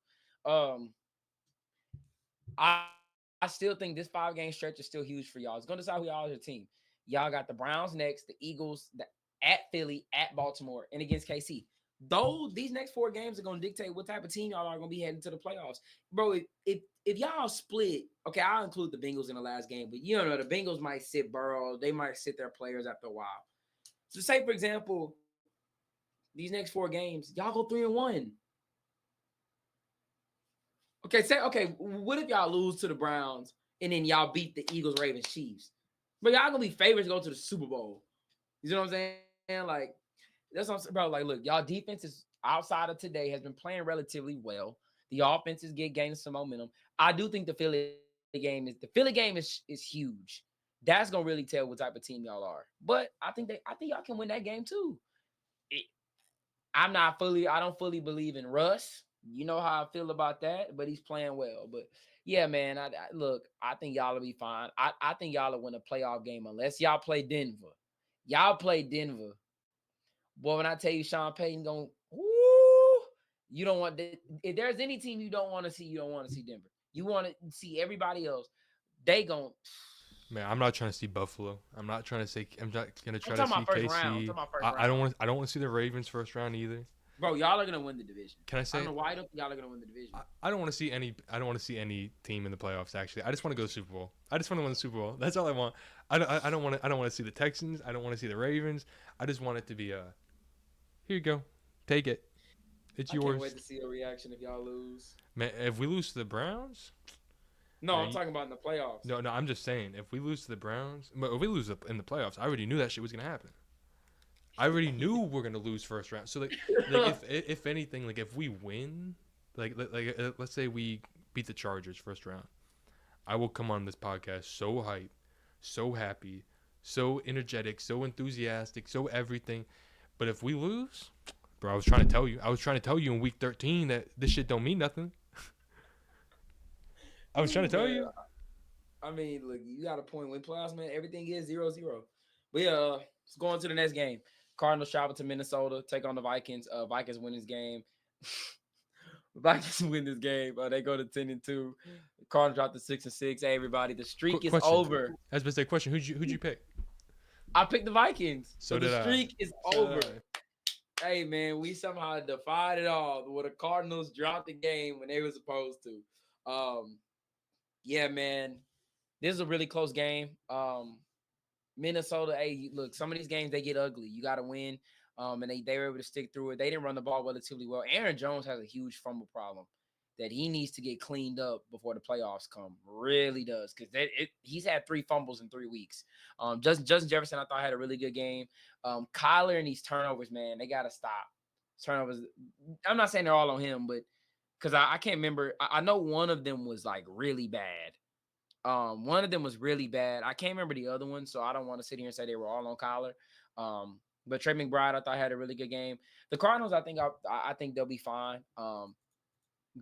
I still think this 5-game stretch is still huge for y'all. It's gonna decide who y'all is your team. Y'all got the Browns next, the Eagles, at Philly, at Baltimore, and against KC. These next 4 games are gonna dictate what type of team y'all are gonna be heading to the playoffs, bro. If y'all split, okay, I'll include the Bengals in the last game, but you don't know the Bengals might sit Burrow, they might sit their players after a while. So, say for example, these next 4 games, y'all go 3-1. Okay, what if y'all lose to the Browns and then y'all beat the Eagles, Ravens, Chiefs? But y'all gonna be favorites to go to the Super Bowl. You know what I'm saying? Like. That's what I'm saying, bro. Like, look, y'all defense is outside of today has been playing relatively well. The offenses gaining some momentum. I do think the Philly game is huge. That's gonna really tell what type of team y'all are. But I think y'all can win that game too. I don't fully believe in Russ. You know how I feel about that, but he's playing well. But yeah, man, look, I think y'all will be fine. I think y'all will win a playoff game unless y'all play Denver. Y'all play Denver. Boy, when I tell you Sean Payton going, you don't want if there's any team you don't want to see, you don't want to see Denver. You want to see everybody else. They going. Man, I'm not trying to see Buffalo. I'm not going to try to see KC. I don't want to see the Ravens first round either. Bro, y'all are gonna win the division. Can I I say don't know it? why I don't think y'all are gonna win the division. I don't want to see any. I don't want to see any team in the playoffs. Actually, I just want to go to the Super Bowl. I just want to win the Super Bowl. That's all I want. I don't want to. I don't want to see the Texans. I don't want to see the Ravens. I just want it to be here you go, take it. It's I can't wait yours, to see a reaction if y'all lose. man. If we lose to the Browns, No, man, I'm talking about in the playoffs. no, I'm just saying. If we lose to the Browns, but if we lose in the playoffs, I already knew that shit was gonna happen. I already knew we're gonna lose first round. So like if anything, like if we win, let's say we beat the Chargers first round, I will come on this podcast so hyped, so happy, so energetic, so enthusiastic, so everything. But if we lose, bro, I was trying to tell you. I was trying to tell you in week 13 that this shit don't mean nothing. I was trying to tell you. I mean, look, you got a point. When playoffs, man, everything is 0-0. But yeah, let's go on to the next game. Cardinals travel to Minnesota, take on the Vikings. Vikings win this game. Vikings win this game. They go to 10-2. Cardinals drop to 6-6. Hey, everybody, the streak is Question. over. I was about to say, question. Who'd you pick? I picked the Vikings. So the did streak is over. Hey, man, we somehow defied it all. Where the Cardinals dropped the game when they were supposed to. Yeah, man, this is a really close game. Minnesota, hey, look, some of these games they get ugly. You got to win. And they were able to stick through it. They didn't run the ball relatively well. Aaron Jones has a huge fumble problem that he needs to get cleaned up before the playoffs come. Really does, because he's had 3 fumbles in 3 weeks. Justin Jefferson, I thought had a really good game. Kyler and these turnovers, man, they got to stop. Turnovers. I'm not saying they're all on him, but because I can't remember. I know one of them was like really bad. One of them was really bad. I can't remember the other one, so I don't want to sit here and say they were all on Kyler. But Trey McBride, I thought had a really good game. The Cardinals, I think they'll be fine.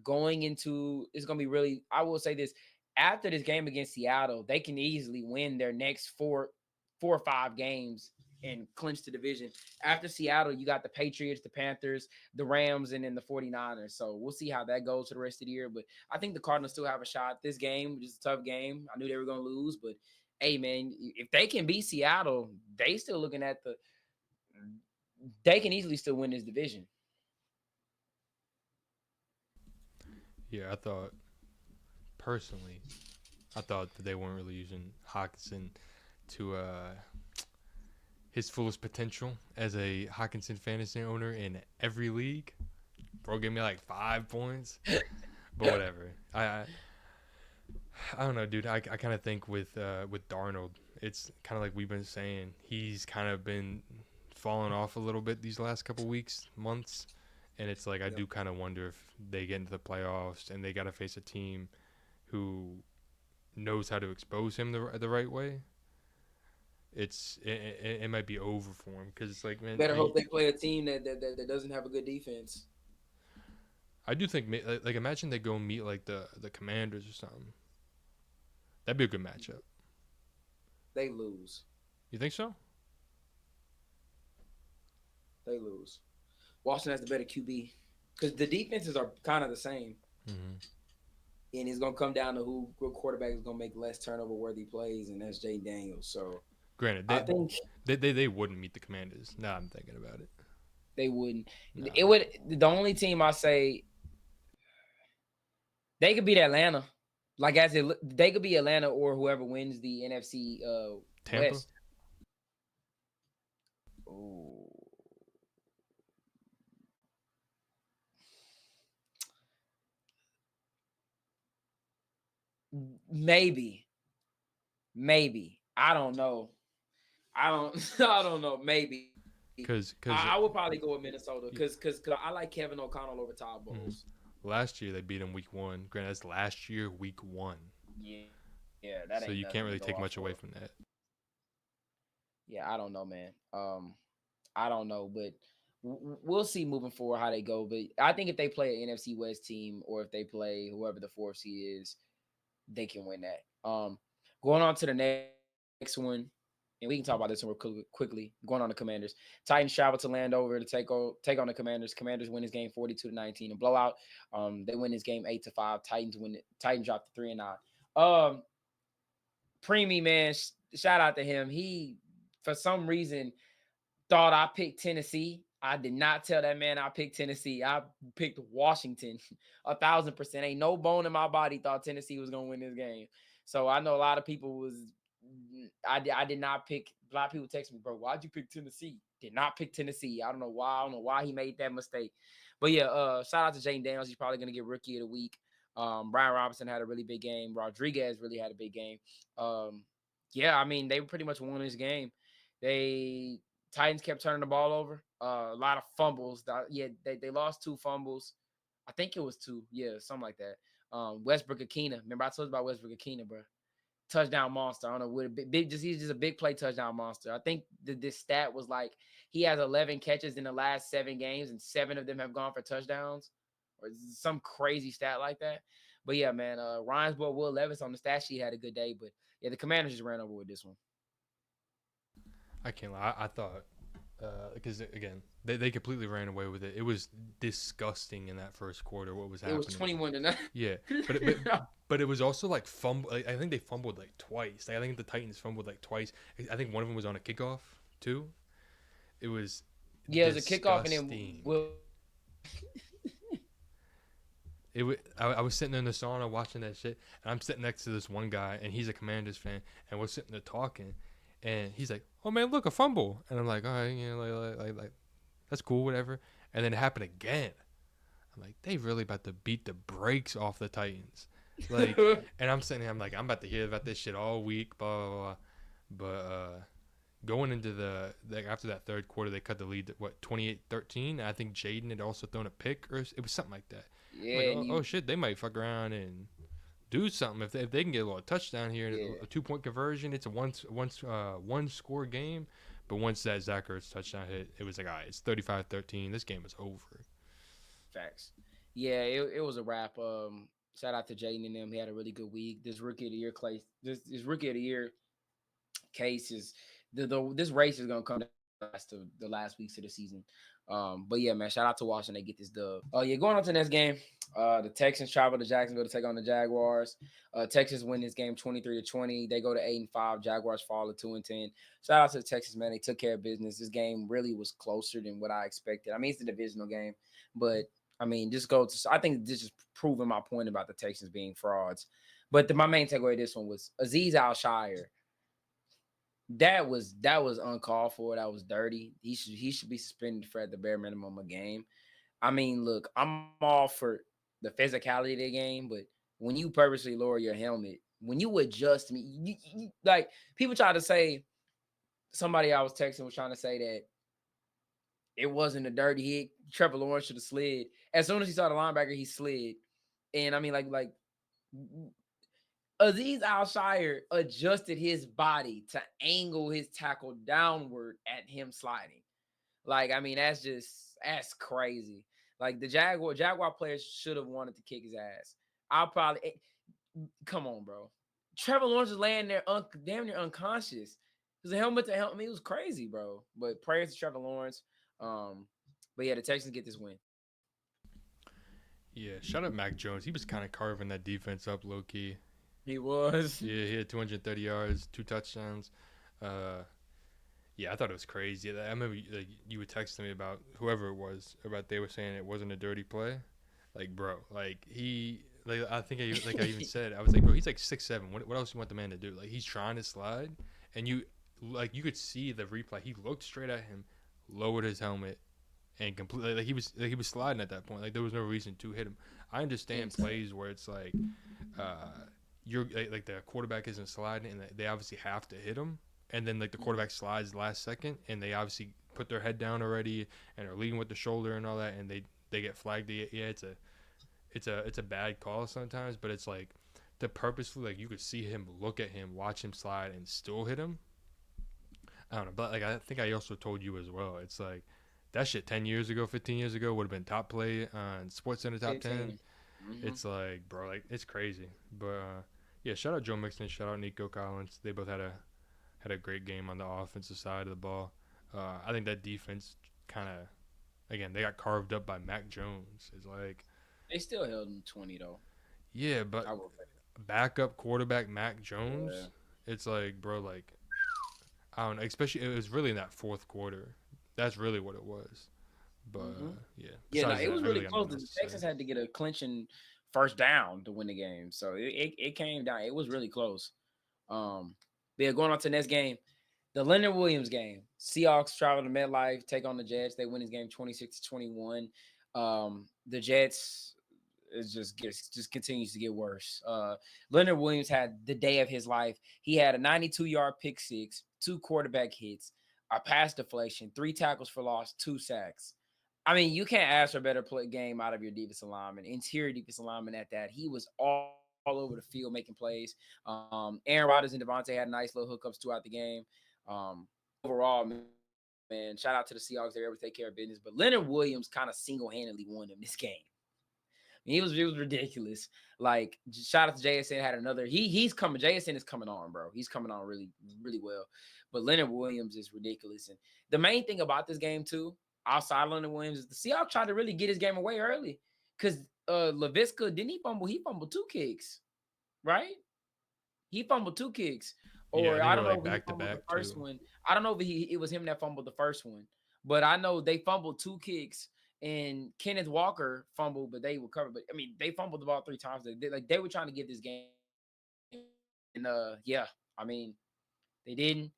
Going into it's gonna be really. I will say this: after this game against Seattle, they can easily win their next four or 5 games and clinch the division. After Seattle, you got the Patriots, the Panthers, the Rams, and then the 49ers. So we'll see how that goes for the rest of the year. But I think the Cardinals still have a shot. This game is a tough game. I knew they were going to lose, but hey, man, if they can beat Seattle, they still looking at they can easily still win this division. Yeah, I thought that they weren't really using Hawkinson to his fullest potential as a Hawkinson fantasy owner in every league. Bro, give me like 5 points, but whatever. I don't know, dude. I kind of think with Darnold, it's kind of like we've been saying. He's kind of been falling off a little bit these last couple weeks, months, and it's like I do kind of wonder if they get into the playoffs and they got to face a team who knows how to expose him the right way. It might be over for him because it's like, man, Better hope they play a team that doesn't have a good defense. I do think like imagine they go meet like the Commanders or something. That'd be a good matchup. They lose. You think so? They lose. Washington has the better QB because the defenses are kind of the same. Mm-hmm. And it's going to come down to who quarterback is going to make less turnover-worthy plays, and that's Jay Daniels. So, granted, I think they wouldn't meet the Commanders. Now I'm thinking about it. They wouldn't. No. It would. The only team I say they could beat Atlanta. Like they could be Atlanta or whoever wins the NFC Tampa? West. Oh. Maybe. I don't know. I don't know. Maybe. Because I would probably go with Minnesota because I like Kevin O'Connell over Todd Bowles. Mm-hmm. Last year they beat him week 1. Granted, that's last year week 1. Yeah. That so you can't really take much away from that. Yeah, I don't know, man. I don't know, but we'll see moving forward how they go. But I think if they play an NFC West team or if they play whoever the 4th seed is, they can win that. Going on to the next one, and we can talk about this one quickly. Going on the Commanders. Titans travel to Landover to take on the Commanders. Commanders win this game 42-19, a blowout. They win this game 8-5. Titans win it. Titans drop to 3-9. Preemy, man, shout out to him. He for some reason thought I picked Tennessee. I did not tell that man I picked Tennessee. I picked Washington 1,000%. Ain't no bone in my body thought Tennessee was gonna win this game. So I know a lot of people was. I did not pick. A lot of people text me, bro. Why'd you pick Tennessee? Did not pick Tennessee. I don't know why. I don't know why he made that mistake. But yeah, shout out to Jane Daniels. He's probably gonna get Rookie of the Week. Brian Robinson had a really big game. Rodriguez really had a big game. Yeah, I mean they pretty much won this game. They Titans kept turning the ball over. A lot of fumbles. Yeah, they lost 2 fumbles. I think it was 2. Yeah, something like that. Westbrook Akina. Remember I told you about Westbrook Akina, bro. Touchdown monster. I don't know what a big he's just a big play touchdown monster. I think this stat was like he has 11 catches in the last 7 games and 7 of them have gone for touchdowns or some crazy stat like that. But yeah, man, Ryan's boy Will Levis on the stat sheet had a good day, but yeah, the Commanders just ran over with this one. I can't lie. I thought because again they completely ran away with it. It was disgusting in that first quarter what was happening. It was 21-9. Yeah, but it was also like fumble. Like, I think they fumbled like twice. Like, I think the Titans fumbled like twice. I think one of them was on a kickoff too. It was yeah, it was a kickoff and then I was sitting in the sauna watching that shit, and I'm sitting next to this one guy, and he's a Commanders fan, and we're sitting there talking, and he's like, "Oh man, look, a fumble," and I'm like, "All right, you know, like that's cool, whatever." And then it happened again. I'm like, they really about to beat the brakes off the Titans, like, and I'm sitting here, I'm like, I'm about to hear about this shit all week, blah blah blah, but going into after that third quarter, they cut the lead to, what, 28-13. I think Jaden had also thrown a pick, or it was something like that. Yeah. Like, oh shit, they might fuck around and do something if they can get a little touchdown here, Yeah. a 2-point conversion. It's a one score game, but once that Zach Ertz touchdown hit, it was like, all right, it's 35-13. This game is over. Facts. Yeah, it was a wrap. Shout out to Jaden and them. He had a really good week. This rookie of the year this rookie of the year case is this race is gonna come down to the last weeks of the season. But yeah, man, shout out to Washington. They get this dub. Yeah, going on to the next game. The Texans travel to Jacksonville to take on the Jaguars. Texans win this game 23-20. They go to 8-5. Jaguars fall to 2-10. Shout out to the Texans, man. They took care of business. This game really was closer than what I expected. I mean, it's a divisional game, but I mean, I think this is proving my point about the Texans being frauds. But my main takeaway of this one was Azeez Al-Shire. That was uncalled for. That was dirty. He should be suspended for at the bare minimum a game. I mean, look, I'm all for the physicality of the game, but when you purposely lower your helmet, when you adjust me, like people try to say, somebody I was texting was trying to say that it wasn't a dirty hit. Trevor Lawrence should have slid. As soon as he saw the linebacker, he slid. And I mean, like Azeez Al-Shire adjusted his body to angle his tackle downward at him sliding. Like, I mean, that's crazy. Like the Jaguar players should have wanted to kick his ass. Come on, bro. Trevor Lawrence was laying there damn near unconscious. It was a helmet to helmet. I mean, it was crazy, bro. But prayers to Trevor Lawrence. But yeah, the Texans get this win. Yeah, shout out Mac Jones. He was kind of carving that defense up low key. He was. Yeah, he had 230 yards, 2 touchdowns. Yeah, I thought it was crazy. I remember you were texting me about whoever it was about they were saying it wasn't a dirty play. Like, bro, like I think I even said, I was like, bro, he's like 6'7". What else do you want the man to do? Like, he's trying to slide, and you could see the replay. He looked straight at him, lowered his helmet, and completely like he was sliding at that point. Like, there was no reason to hit him. I understand plays where it's like you're like the quarterback isn't sliding and they obviously have to hit him, and then like the quarterback slides last second and they obviously put their head down already and are leading with the shoulder and all that, and they get flagged. Yeah, it's a bad call sometimes, but it's like the purposefully, like, you could see him look at him, watch him slide, and still hit him. I don't know, but like I think I also told you as well. It's like that shit 10 years ago, 15 years ago would have been top play on SportsCenter top 10. Mm-hmm. It's like, bro, like, it's crazy. But yeah, shout out Joe Mixon, shout out Nico Collins. They both had a great game on the offensive side of the ball. I think that defense kind of, again, they got carved up by Mac Jones. It's like they still held him 20 though. Yeah, but backup quarterback Mac Jones, yeah. It's like, bro, like, I don't know. Especially, it was really in that fourth quarter. That's really what it was. But Hmm. yeah. Yeah, no, Besides it that, was I really really got close. nothing The else to say. Texans had to get a clinching first down to win the game, so it came down. It was really close. Um, but yeah, going on to the next game, the Leonard Williams game. Seahawks travel to MetLife, take on the Jets. They win this game 26-21. The Jets is just continues to get worse. Leonard Williams had the day of his life. He had a 92-yard pick six, two quarterback hits, a pass deflection, three tackles for loss, two sacks. I mean, you can't ask for a better play game out of your defensive lineman, interior defensive lineman at that. He was all over the field making plays. Aaron Rodgers and Devontae had nice little hookups throughout the game. Overall, man, shout out to the Seahawks. They were able to take care of business. But Leonard Williams kind of single-handedly won them this game. It was ridiculous. Like shout out to JSN had another. He's coming. JSN is coming on, bro. He's coming on really well. But Leonard Williams is ridiculous. And the main thing about this game too, outside of Leonard Williams, is the Seahawks tried to really get his game away early because Laviska didn't he fumble? He fumbled two kicks, right? He fumbled two kicks, Yeah, I or think I they were don't know like if he back to fumbled the back first too. one. I don't know if it was him that fumbled the first one, but I know they fumbled two kicks and Kenneth Walker fumbled, but they recovered. But I mean, they fumbled the ball three times. They were trying to get this game and yeah, I mean, they didn't.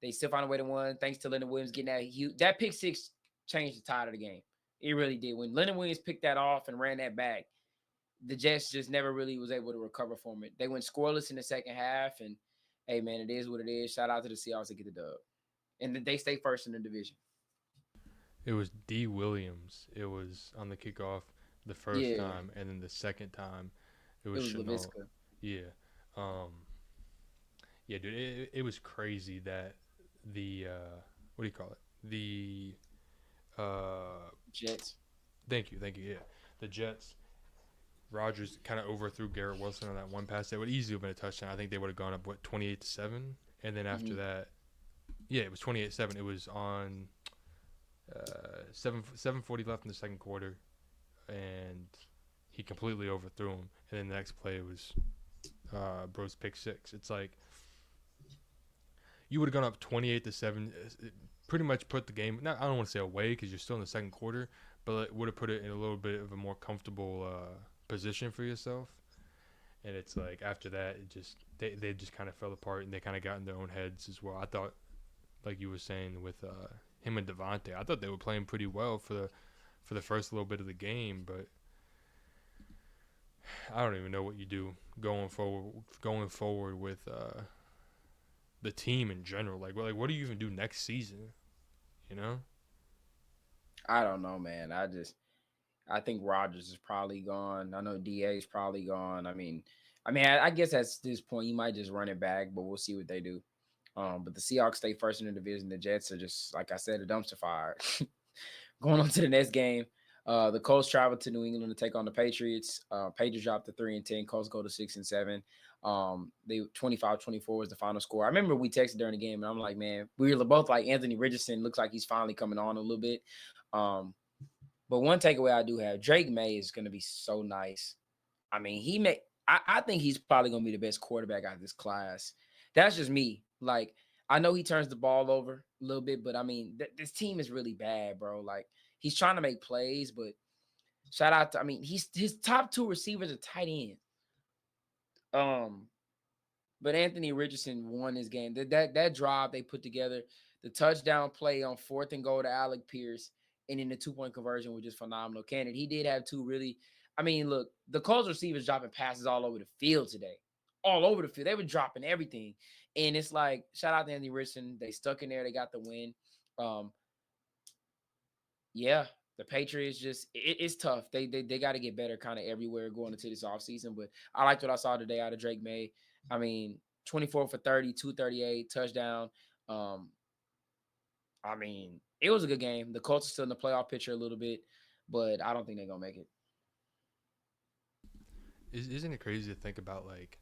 They still found a way to win thanks to Leonard Williams getting that pick six changed the tide of the game. It really did. When Leonard Williams picked that off and ran that back, the Jets just never really was able to recover from it. They went scoreless in the second half, and hey, man, it is what it is. Shout out to the Seahawks to get the dub, and they stay first in the division. It was D Williams. It was on the kickoff the first Yeah, time, and then the second time it it was was Chanel. Laviska. Yeah, um, yeah, dude. It was crazy that the what do you call it? The uh, Jets. thank you. Yeah, the Jets. Rodgers kind of overthrew Garrett Wilson on that one pass that would easily have been a touchdown. I think they would have gone up 28-7, and then after Mm-hmm. that, yeah, it was 28-7. It was on 7:40 left in the second quarter, and he completely overthrew him. And then the next play was Bro's pick six. It's like you would have gone up 28-7. It pretty much put the game. Not I don't want to say away because you're still in the second quarter, but it would have put it in a little bit of a more comfortable position for yourself. And it's like after that, it just they just kind of fell apart and they kind of got in their own heads as well. I thought, like you were saying with him and Devontae, I thought they were playing pretty well for the first little bit of the game, but I don't even know what you do going forward with the team in general. Like what do you even do next season? You know? I don't know, man. I think Rodgers is probably gone. I know Da is probably gone. I guess at this point you might just run it back, but we'll see what they do. But the Seahawks stay first in the division. The Jets are just like I said, a dumpster fire. Going on to the next game, the Colts travel to New England to take on the Patriots. Patriots drop to 3-10. Colts go to 6-7. They 25-24 was the final score. I remember we texted during the game, and I'm like, man, we were both like Anthony Richardson looks like he's finally coming on a little bit. Um, but one takeaway I do have, Drake May is going to be so nice. I mean, I think he's probably going to be the best quarterback out of this class. That's just me. Like, I know he turns the ball over a little bit, but I mean, this team is really bad, bro. Like, he's trying to make plays, but shout out to, I mean, his top two receivers are tight ends. Um, but Anthony Richardson won this game. That drive they put together, the touchdown play on fourth and goal to Alec Pierce, and then the 2-point conversion was just phenomenal. Cannon, he did have two really. I mean, look, the Colts receivers dropping passes all over the field today, all over the field. They were dropping everything, and it's like shout out to Anthony Richardson. They stuck in there. They got the win. Um, yeah, the Patriots it's tough. They got to get better kind of everywhere going into this offseason. But I liked what I saw today out of Drake May. I mean, 24 for 30, 238, touchdown. Um, I mean, it was a good game. The Colts are still in the playoff picture a little bit, but I don't think they're gonna make it. Isn't it crazy to think about like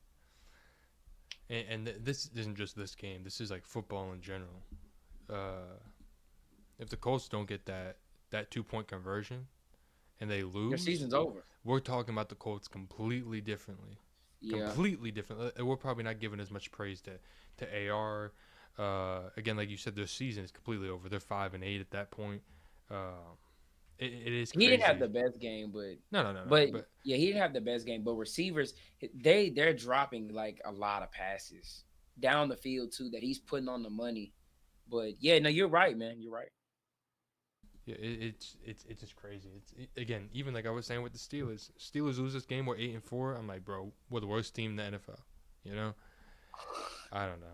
this isn't just this game. This is like football in general. Uh, if the Colts don't get that 2-point conversion and they Their lose, season's over. we're talking about the Colts completely differently. Yeah. Completely different. We're probably not giving as much praise to AR. Again, like you said, their season is completely over. They're 5-8 at that point. it is He didn't have crazy. the best game, but No. but But yeah, he didn't have the best game. But receivers, they're dropping like a lot of passes down the field too that he's putting on the money. But yeah, no, you're right, man. You're right. yeah, it's just crazy. Again, even like I was saying with the Steelers. Steelers lose this game. We're 8-4. I'm like, bro, we're the worst team in the NFL. You know, I don't know.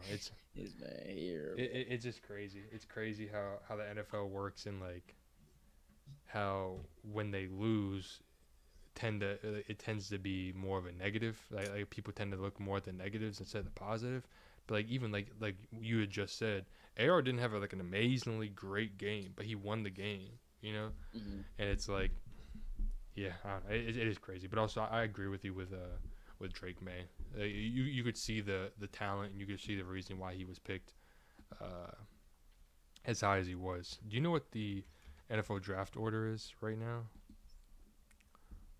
This man here, It's just crazy. It's crazy how the NFL works and like how when they lose it tends to be more of a negative. Like people tend to look more at the negatives instead of the positive. But like even like you had just said, AR didn't have like an amazingly great game, but he won the game. You know, man. and it's like, yeah, I don't know. It is crazy. But also I agree with you with Drake May. You could see the talent and you could see the reason why he was picked uh, as high as he was. Do you know what the NFL draft order is right now?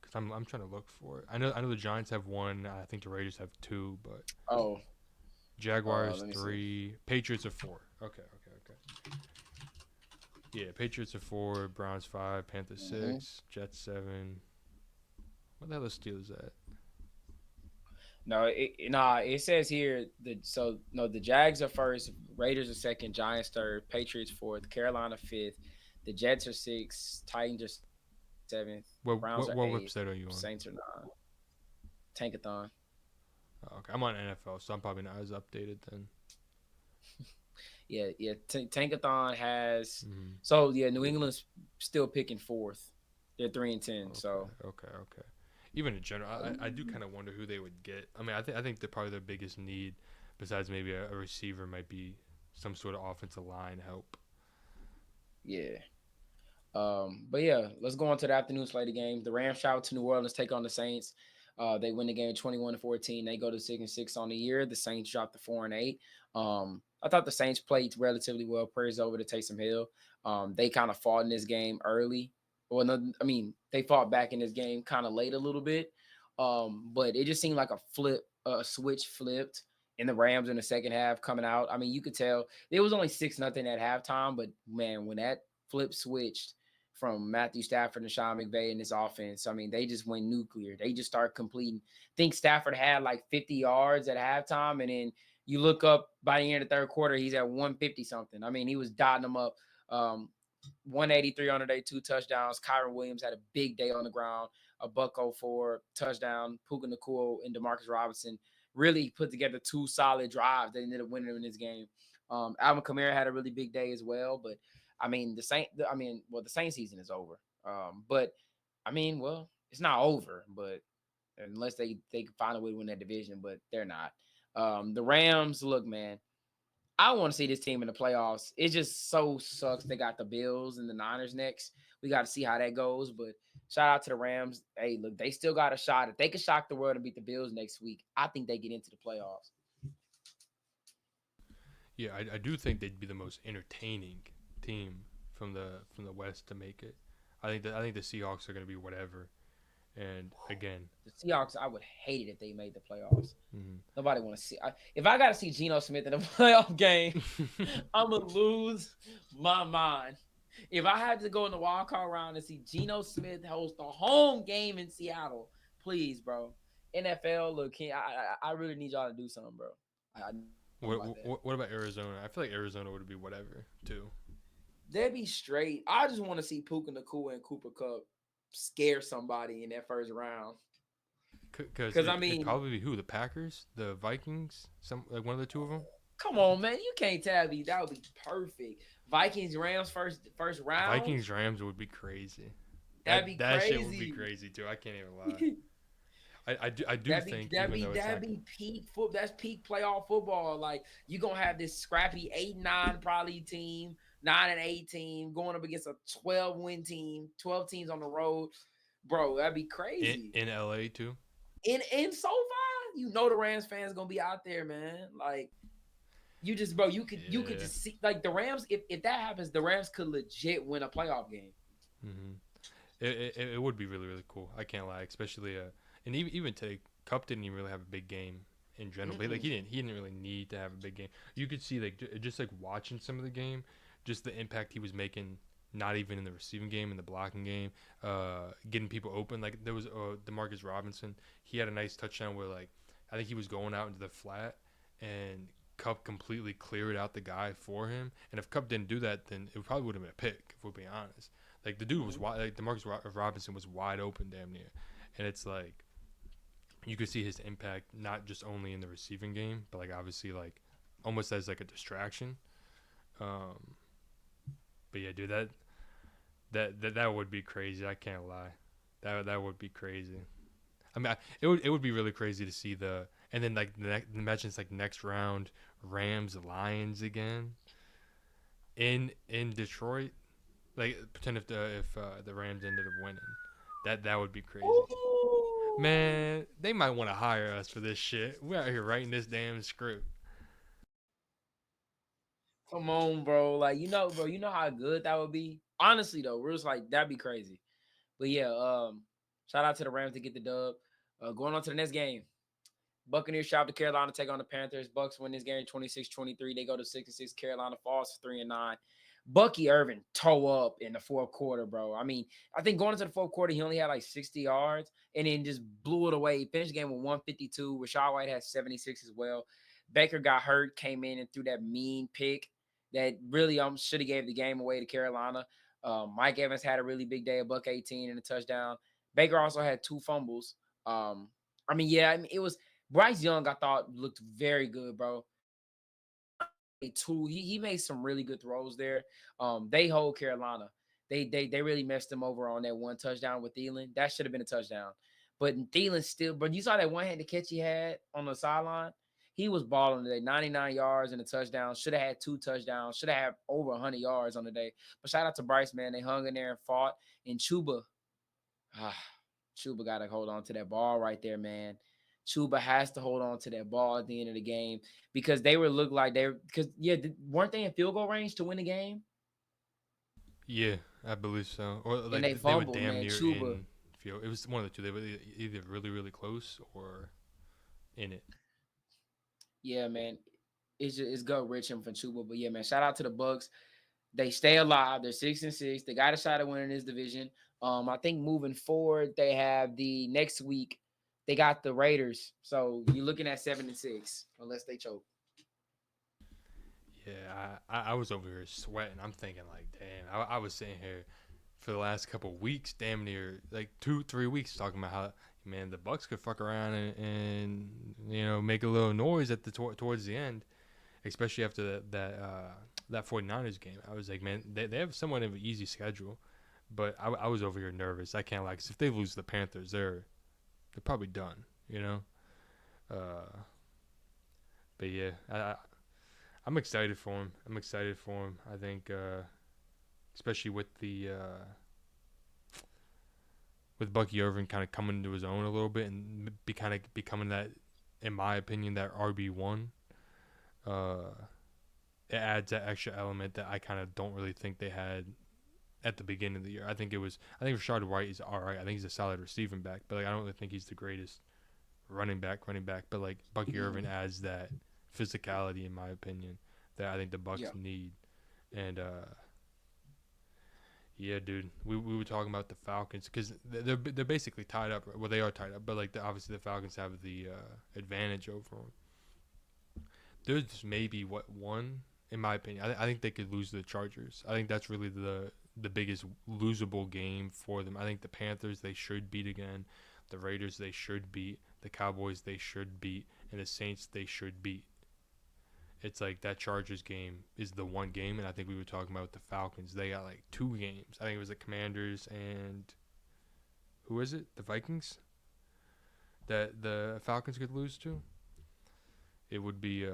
Because I'm trying to look for it. I know the Giants have one. I think the Raiders have two, but Oh, Jaguars let me see. three, Patriots are four. Okay. Yeah, Patriots are four, Browns five, Panthers hmm six, Jets seven. What the hell are Steelers at? No, it says here the Jags are first, Raiders are second, Giants third, Patriots fourth, Carolina fifth, the Jets are sixth, Titans are seventh, Browns are eighth, What website are Saints you are on? nine. Tankathon. Oh, okay, I'm on NFL, so I'm probably not as updated then. Yeah. Tankathon has Mm-hmm. so yeah. New England's still picking fourth. They're 3-10. So Okay. Even in general, I do kind of wonder who they would get. I mean, I think they're probably their biggest need, besides maybe a receiver, might be some sort of offensive line help. yeah. But yeah, let's go on to the afternoon slate of games. The Rams travel to New Orleans, take on the Saints. They win the game 21-14. They go to 6-6 on the year. The Saints drop to 4-8. I thought the Saints played relatively well. Prayers over to Taysom Hill. They kind of fought in this game early. Well, no, I mean they fought back in this game kind of late a little bit. But it just seemed like a switch flipped in the Rams in the second half coming out. I mean, you could tell it was only 6-0 at halftime, but man, when that flip switched from Matthew Stafford and Sean McVay in this offense. I mean, they just went nuclear. They just start completing. I think Stafford had like 50 yards at halftime, and then you look up by the end of the third quarter, he's at 150 something. I mean, he was dotting them up. 183 on the day, 2 touchdowns. Kyron Williams had a big day on the ground, a buck 04 touchdown. Puka Nacua and Demarcus Robinson really put together 2 solid drives. They ended up winning in this game. Alvin Kamara had a really big day as well, but I mean, the Saint season is over. But I mean, well, it's not over, but unless they can find a way to win that division, but they're not. The Rams, look, man, I want to see this team in the playoffs. It just so sucks they got the Bills and the Niners next. We got to see how that goes, but shout out to the Rams. Hey, look, they still got a shot. If they can shock the world and beat the Bills next week, I think they get into the playoffs. Yeah, I do think they'd be the most entertaining team from the West to make it. I think the Seahawks are going to be whatever. And again, The Seahawks, I would hate it if they made the playoffs. mm-hmm. Nobody want to see. If I got to see Geno Smith in a playoff game, I'm gonna lose my mind. If I had to go in the wild card round and see Geno Smith host a home game in Seattle, please, bro. NFL, look, I really need y'all to do something, bro. I need something like that. What about Arizona? I feel like Arizona would be whatever too. They'd be straight. I just want to see Puka Nacua and Cooper Cup scare somebody in that first round. Because Because I it'd mean, probably be who? The Packers, the Vikings, some like one of the two of them. come on, man. You can't tell me that would be perfect. Vikings, Rams, first round. Vikings Rams would be crazy. That'd be That shit would be crazy. crazy too. I can't even lie. I do think That'd even be though it's that'd not, be peak foot. That's peak playoff football. Like you gonna have this scrappy 8-9 probably team, 9-8 team going up against a 12-win team, 12 teams on the road, bro. That'd be crazy. in LA too. In SoFi, the Rams fans gonna be out there, man. Like you just, bro, you could Yeah. just see like the Rams. If that happens, the Rams could legit win a playoff game. Mm-hmm. It would be really cool. I can't lie, especially and even today, Cup didn't even really have a big game in general. But like he didn't really need to have a big game. You could see like just like watching some of the game, just the impact he was making not even in the receiving game, in the blocking game, getting people open. Like there was Demarcus Robinson. He had a nice touchdown where like I think he was going out into the flat and Cup completely cleared out the guy for him. And if Cup didn't do that, then it probably would have been a pick. If we're being honest, like the dude was wide. Like Demarcus Robinson was wide open, damn near. And it's like you could see his impact not just only in the receiving game, but like obviously like almost as like a distraction. But yeah, dude, that would be crazy. I can't lie. That would be crazy. I mean, it would be really crazy to see and then like imagine it's like next round Rams Lions again in Detroit. Like pretend if the Rams ended up winning, that would be crazy. Ooh. Man, they might want to hire us for this shit. We're out here writing this damn script. Come on, bro. Like, bro, you know how good that would be? Honestly, though, we're just like, that'd be crazy. But yeah, shout out to the Rams to get the dub. Going on to the next game. Buccaneers travel to Carolina, take on the Panthers. Bucks win this game 26-23. They go to 6-6. Carolina falls to 3-9. Bucky Irvin toe up in the fourth quarter, bro. I mean, I think going into the fourth quarter, he only had like 60 yards and then just blew it away. He finished the game with 152. Rachaad White has 76 as well. Baker got hurt, came in and threw that mean pick that really should have gave the game away to Carolina. Mike Evans had a really big day, a buck 18 and a touchdown. Baker also had 2 fumbles. It was Bryce Young, I thought looked very good, bro. He made some really good throws there. They hold Carolina. They really messed him over on that one touchdown with Thielen. That should have been a touchdown. But Thielen still, but you saw that one-handed catch he had on the sideline. He was balling today, 99 yards and a touchdown. Should have had 2 touchdowns. Should have had over 100 yards on the day. But shout out to Bryce, man. They hung in there and fought. And Chuba got to hold on to that ball right there, man. Chuba has to hold on to that ball at the end of the game because weren't they in field goal range to win the game? Yeah, I believe so. Or like And they they were fumbled, damn man. near Chuba. in field. It was one of the two. They were either really really close or in it. Yeah, man. It's gut rich from Chuba. But yeah, man, shout out to the Bucks. They stay alive. They're 6-6. They got a shot at winning this division. I think moving forward, they have the next week. They got the Raiders. So you're looking at 7-6 unless they choke. Yeah, I was over here sweating. I'm thinking like, damn. I was sitting here for the last couple of weeks, damn near like 2-3 weeks, talking about how man the Bucks could fuck around and make a little noise at the towards the end, especially after that 49ers game. I was like, man, they have somewhat of an easy schedule, but I was over here nervous. I can't lie, 'cause if they lose the Panthers, they're probably done, But yeah, I'm excited for him. I think, especially with with Bucky Irvin kind of coming into his own a little bit and becoming that, in my opinion, that RB1. It adds that extra element that I kind of don't really think they had at the beginning of the year. I think Rachaad White is all right. I think he's a solid receiving back, but like, I don't really think he's the greatest running back. But like Bucky Irvin adds that physicality, in my opinion, that I think the Bucks need. And yeah, dude, we were talking about the Falcons because they're basically tied up. Well, they are tied up, but like obviously the Falcons have the advantage over them. There's maybe one, in my opinion. I think they could lose to the Chargers. I think that's really the biggest losable game for them. I think the Panthers they should beat again. The Raiders they should beat. The Cowboys they should beat. And the Saints they should beat. It's like that Chargers game is the one game, and I think we were talking about the Falcons. They got like 2 games. I think it was the Commanders and who is it? The Vikings that the Falcons could lose to. It would be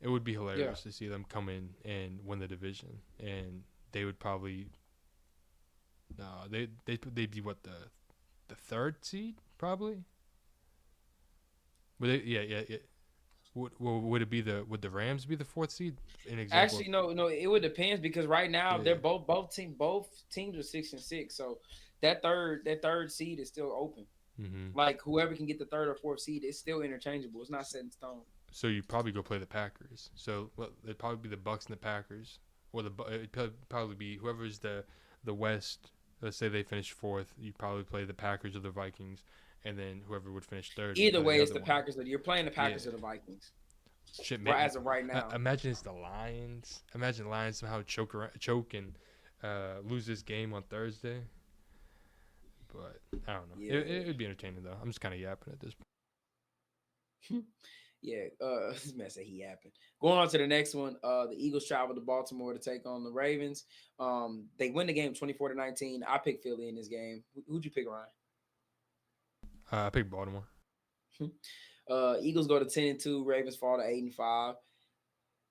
hilarious to see them come in and win the division, and they would probably they'd be what the 3rd seed probably. But yeah. Would the Rams be the 4th seed? An example. Actually, no. It would depend because right now they're both teams are 6-6. So that third seed is still open. Mm-hmm. Like whoever can get the 3rd or 4th seed, it's still interchangeable. It's not set in stone. So you probably go play the Packers. So it'd probably be the Bucks and the Packers, or it'd probably be whoever's the West. Let's say they finish fourth, you probably play the Packers or the Vikings, and then whoever would finish third would Either play the way, it's other the one. Packers. You're playing the Yeah, Packers or the Vikings. shit. Right as of right now. Imagine it's the Lions. Imagine Lions somehow choke and lose this game on Thursday. But I don't know. Yeah. It would be entertaining though. I'm just kind of yapping at this Yeah. This man said he happened. Going on to the next one. The Eagles travel to Baltimore to take on the Ravens. They win the game 24-19. I picked Philly in this game. Who'd you pick, Ryan? I picked Baltimore. Eagles go to 10-2. Ravens fall to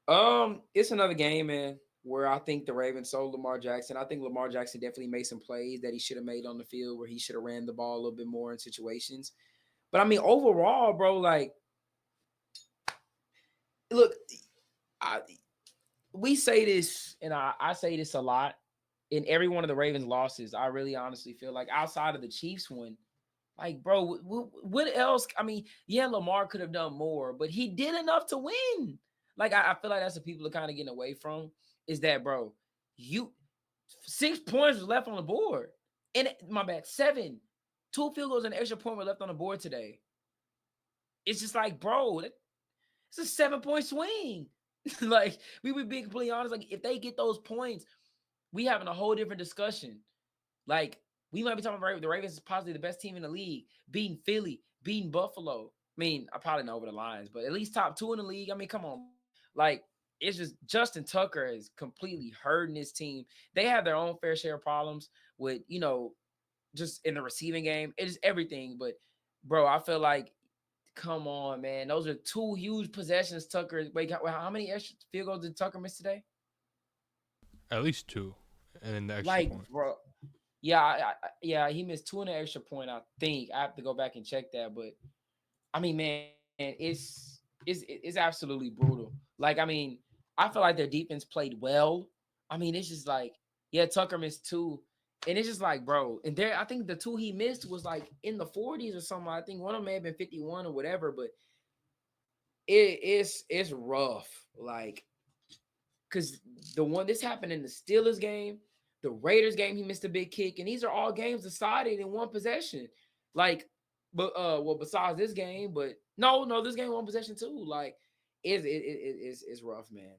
8-5. It's another game, man, where I think the Ravens sold Lamar Jackson. I think Lamar Jackson definitely made some plays that he should have made on the field, where he should have ran the ball a little bit more in situations. But I mean, overall, bro, like, look, we say this, and I say this a lot in every one of the Ravens losses. I really honestly feel like outside of the Chiefs one, like, bro, what else? I mean, yeah, Lamar could have done more, but he did enough to win. Like, I feel like that's what people are kind of getting away from, is that, bro, you 6 points was left on the board. And my bad, 7. 2 field goals and an extra point were left on the board today. It's just like, bro, it's a 7-point swing. Like, we would be completely honest. Like, if they get those points, we having a whole different discussion. Like, we might be talking about the Ravens is possibly the best team in the league, beating Philly, beating Buffalo. I mean, I probably know over the Lions, but at least top 2 in the league. I mean, come on. Like, it's just Justin Tucker is completely hurting his team. They have their own fair share of problems with, just in the receiving game. It is everything. But, bro, I feel like, come on, man. Those are 2 huge possessions. Tucker, wait, how many extra field goals did Tucker miss today? At least 2, and then the extra Like, point. bro, yeah, he missed 2 and an extra point. I think I have to go back and check that, but I mean, man, it's absolutely brutal. Like, I mean, I feel like their defense played well. I mean, it's just like, yeah, Tucker missed 2, and it's just like, bro, and there, I think the 2 he missed was like in the 40s or something. I think one of them may have been 51 or whatever, but it's rough. Like, because this happened in the Steelers game, the Raiders game, he missed a big kick, and these are all games decided in one possession. Like, but well, besides this game, but no, this game one possession too. Like, it's rough, man.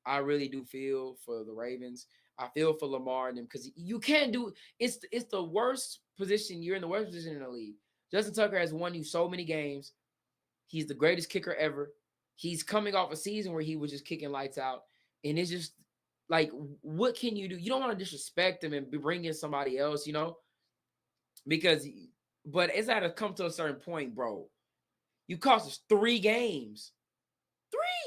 I really do feel for the Ravens. I feel for Lamar and them, because you can't do it's the worst position. You're in the worst position in the league. Justin Tucker has won you so many games. He's the greatest kicker ever. He's coming off a season where he was just kicking lights out. And it's just like, what can you do? You don't want to disrespect him and bring in somebody else, because, but it's got to come to a certain point, bro. You cost us 3 games.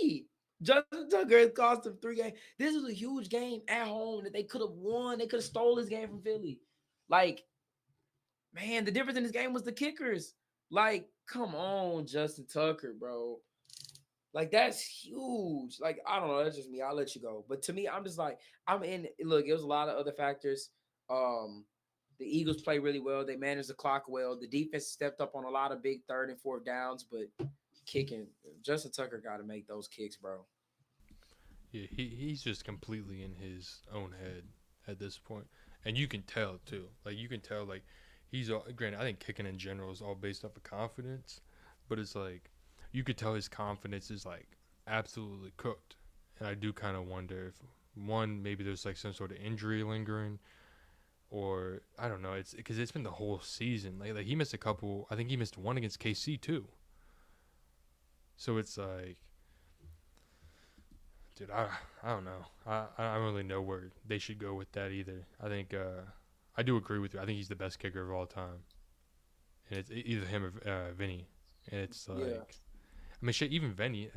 3. Justin Tucker has cost him 3 games. This was a huge game at home that they could have won. They could have stole this game from Philly. Like, man, the difference in this game was the kickers. Like, come on, Justin Tucker, bro. Like, that's huge. Like, I don't know. That's just me. I'll let you go. But to me, I'm just like, look, it was a lot of other factors. The Eagles play really well. They managed the clock well. The defense stepped up on a lot of big 3rd and 4th downs, but kicking, Justin Tucker got to make those kicks, bro. Yeah, he's just completely in his own head at this point. And you can tell too. Like, you can tell, like, he's all, granted, I think kicking in general is all based off of confidence, but it's like you could tell his confidence is like absolutely cooked. And I do kind of wonder if maybe there's like some sort of injury lingering, or I don't know. It's because it's been the whole season. Like he missed a couple. I think he missed one against KC too. So it's like, dude, I don't know. I don't really know where they should go with that either. I think I do agree with you. I think he's the best kicker of all time, and it's either him or Vinny. And it's like, Yeah. I mean, shit. Even Vinny,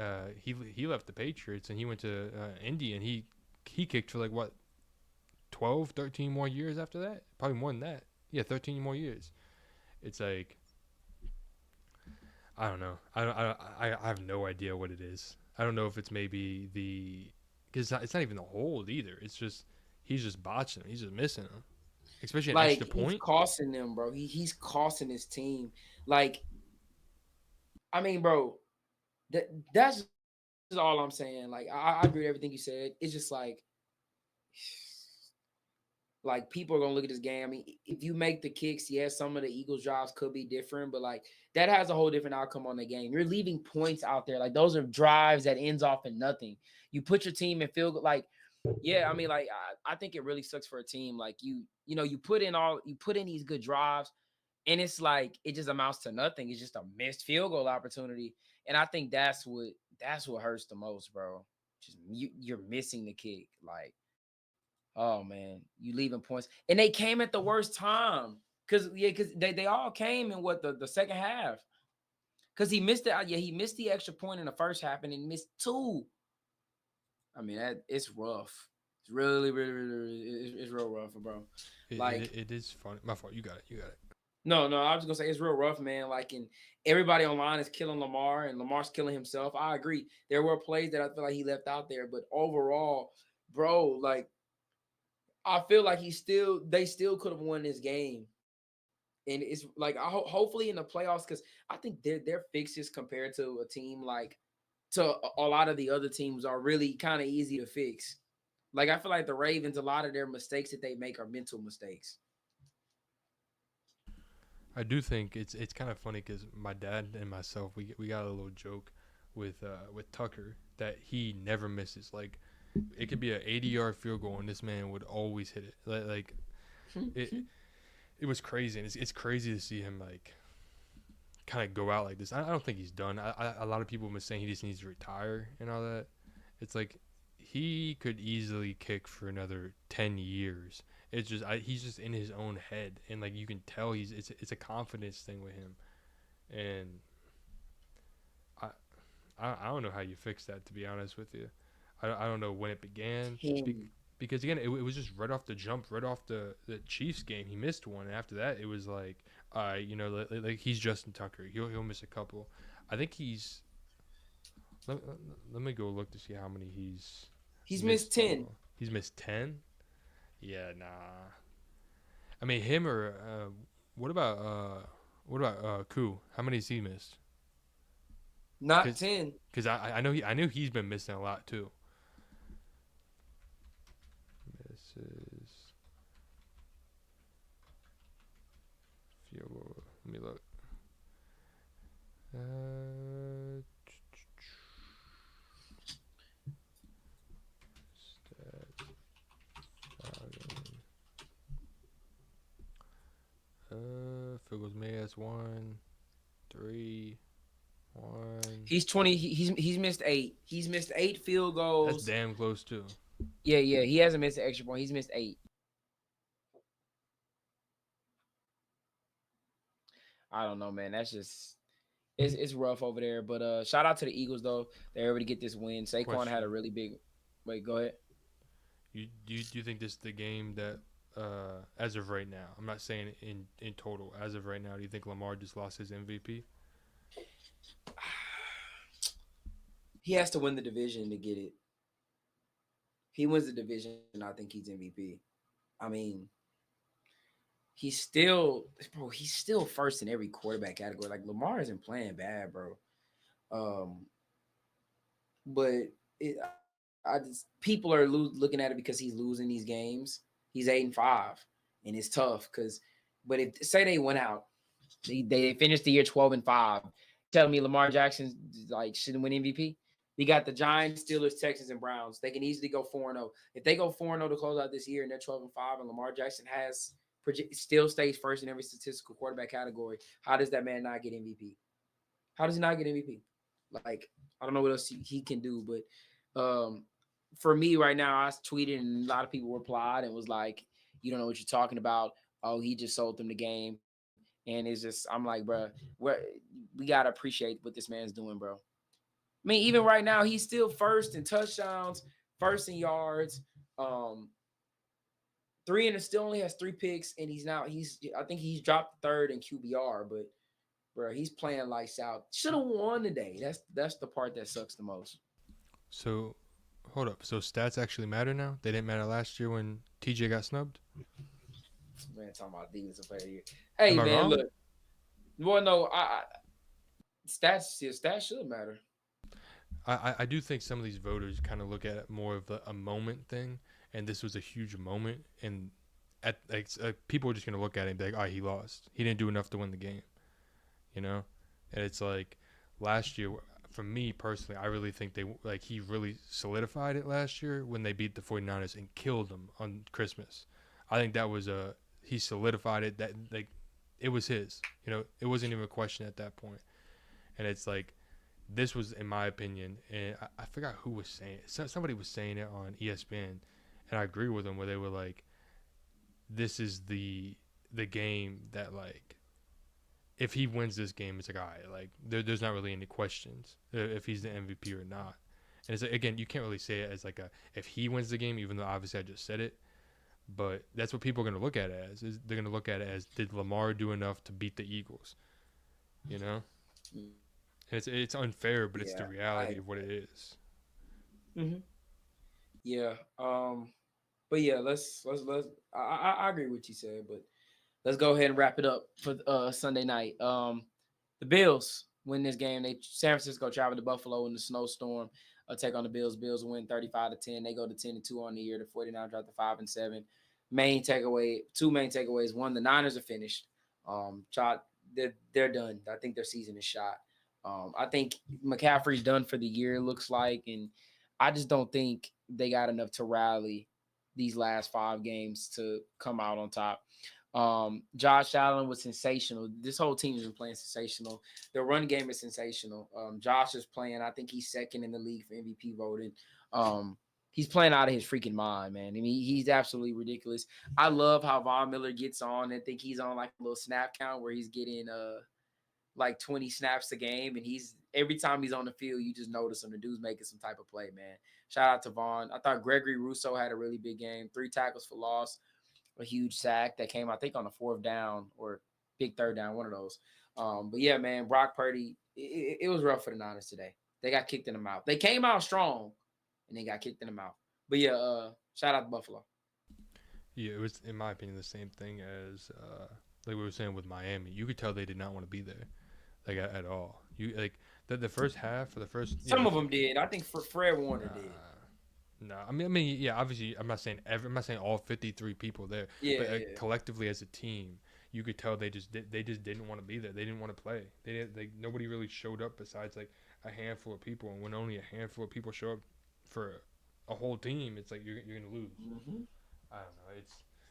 he left the Patriots and he went to Indy, and he kicked for like what, 12, 13 more years after that. Probably more than that. Yeah, 13 more years. It's like, I don't know. I have no idea what it is. I don't know if it's maybe because it's not even the hold either. It's just he's just botching them. He's just missing them, especially an Like, extra he's point. costing them, bro. He's costing his team. Like, I mean, bro, that's just all I'm saying. Like, I agree with everything you said. It's just like, like people are gonna look at this game. I mean, if you make the kicks, yes, some of the Eagles drives could be different, but like that has a whole different outcome on the game. You're leaving points out there. Like those are drives that ends off in nothing. You put your team in field like, yeah, I mean, like I think it really sucks for a team. Like you put in these good drives, and it's like it just amounts to nothing. It's just a missed field goal opportunity. And I think that's what hurts the most, bro. Just you're missing the kick. Like, oh man, you leaving points. And they came at the worst time. Because they all came in the second half. Because he missed it. Yeah, he missed the extra point in the first half and he missed two. I mean, it's rough. It's really, really, really, really it's real rough, bro. Like it is funny. My fault. You got it. You got it. no, I was gonna say it's real rough, man. Like, and everybody online is killing Lamar, and Lamar's killing himself. I agree. There were plays that I feel like he left out there, but overall, bro, like I feel like they still could have won this game. And it's like hopefully in the playoffs, because I think their fixes compared to a team like to a lot of the other teams are really kind of easy to fix. Like I feel like the Ravens, a lot of their mistakes that they make are mental mistakes. I do think it's kind of funny because my dad and myself we got a little joke with Tucker that he never misses. Like it could be an 80-yard field goal and this man would always hit it. Like it was crazy, and it's crazy to see him like kind of go out like this. I don't think he's done. A lot of people have been saying he just needs to retire and all that. It's like he could easily kick for another 10 years. It's just he's just in his own head, and like you can tell it's a confidence thing with him, and I don't know how you fix that, to be honest with you. I don't know when it began because again it was just right off the jump, right off the Chiefs game. He missed one, and after that it was like like he's Justin Tucker. He'll miss a couple. I think he's. Let me go look to see how many He's missed 10. He's missed 10. Yeah, nah. I mean him or what about Koo? How many has he missed? Not 10. Because I know he's been missing a lot too. Misses. Field goal. Let me look. Field goals made as 1, 3, 1. He's 20. He's missed 8. He's missed 8 field goals. That's damn close too. Yeah. He hasn't missed an extra point. He's missed 8. I don't know, man. That's just it's rough over there. But shout out to the Eagles though. They're able to get this win. Saquon had a really big. Wait, go ahead. Do you think this is the game that as of right now? I'm not saying in total. As of right now, do you think Lamar just lost his MVP? He has to win the division to get it. He wins the division, I think he's MVP. I mean, he's still first in every quarterback category. Like Lamar isn't playing bad, bro. But people are looking at it because he's losing these games. He's 8-5, and it's tough because. But if say they went out, they finished the year 12-5. Tell me Lamar Jackson like shouldn't win MVP. We got the Giants, Steelers, Texans, and Browns. They can easily go 4-0. If they go 4-0 to close out this year and they're 12-5, and Lamar Jackson still stays first in every statistical quarterback category, how does that man not get MVP? How does he not get MVP? Like, I don't know what else he can do, but for me right now, I tweeted and a lot of people replied and was like, you don't know what you're talking about. Oh, he just sold them the game. And it's just, I'm like, bro, we got to appreciate what this man's doing, bro. I mean, even right now, he's still first in touchdowns, first in yards. Still only has 3 picks, and I think he's dropped third in QBR, but bro, he's playing lights out. Should have won today. That's the part that sucks the most. So, hold up. So stats actually matter now? They didn't matter last year when TJ got snubbed? Man, talking about defensive player here. Hey, man, wrong? Look. Well, no, stats should matter. I do think some of these voters kind of look at it more of a moment thing, and this was a huge moment, and people are just gonna look at it and be like, "Oh, he lost. He didn't do enough to win the game," you know. And it's like last year, for me personally, I really think he really solidified it last year when they beat the 49ers and killed them on Christmas. I think that was he solidified it, that like it was his. You know, it wasn't even a question at that point. And it's like this was, in my opinion, and I forgot who was saying it. Somebody was saying it on ESPN, and I agree with them where they were like, "This is the game that like." If he wins this game, it's like, all right, like there's not really any questions if he's the MVP or not. And it's like, again, you can't really say it as like if he wins the game, even though obviously I just said it. But that's what people are going to look at it as. They're going to look at it as, did Lamar do enough to beat the Eagles? You know, and it's unfair, but it's the Yeah, reality of what it is. Mhm. Yeah. But yeah, let's. I agree with what you said, but let's go ahead and wrap it up for Sunday night. The Bills win this game. San Francisco travel to Buffalo in the snowstorm. Take on the Bills. Bills win 35-10. They go to 10-2 on the year. The 49ers drop to 5-7. Two main takeaways. One, the Niners are finished. Shot, they're done. I think their season is shot. I think McCaffrey's done for the year, looks like, and I just don't think they got enough to rally these last 5 games to come out on top. Josh Allen was sensational. This whole team has been playing sensational. The run game is sensational. Josh is playing. I think he's second in the league for MVP voting. He's playing out of his freaking mind, man. I mean, he's absolutely ridiculous. I love how Von Miller gets on and think he's on like a little snap count where he's getting like 20 snaps a game, and he's every time he's on the field, you just notice him. The dude's making some type of play, man. Shout out to Vaughn. I thought Gregory Rousseau had a really big game. 3 tackles for loss, a huge sack that came, I think, on a 4th down or big 3rd down, one of those. But yeah, man, Brock Purdy, it was rough for the Niners today. They got kicked in the mouth. They came out strong, and they got kicked in the mouth. But yeah, shout out to Buffalo. Yeah, it was, in my opinion, the same thing as like we were saying with Miami. You could tell they did not want to be there, like at all. You like the first half or the first. Some of them did. I think Fred Warner did. No, I mean, yeah. Obviously, I'm not saying I'm not saying all 53 people there, Yeah, but yeah. collectively as a team, you could tell they just didn't want to be there. They didn't want to play. Nobody really showed up besides like a handful of people. And when only a handful of people show up for a whole team, it's like you're gonna lose. Mm-hmm. I don't know.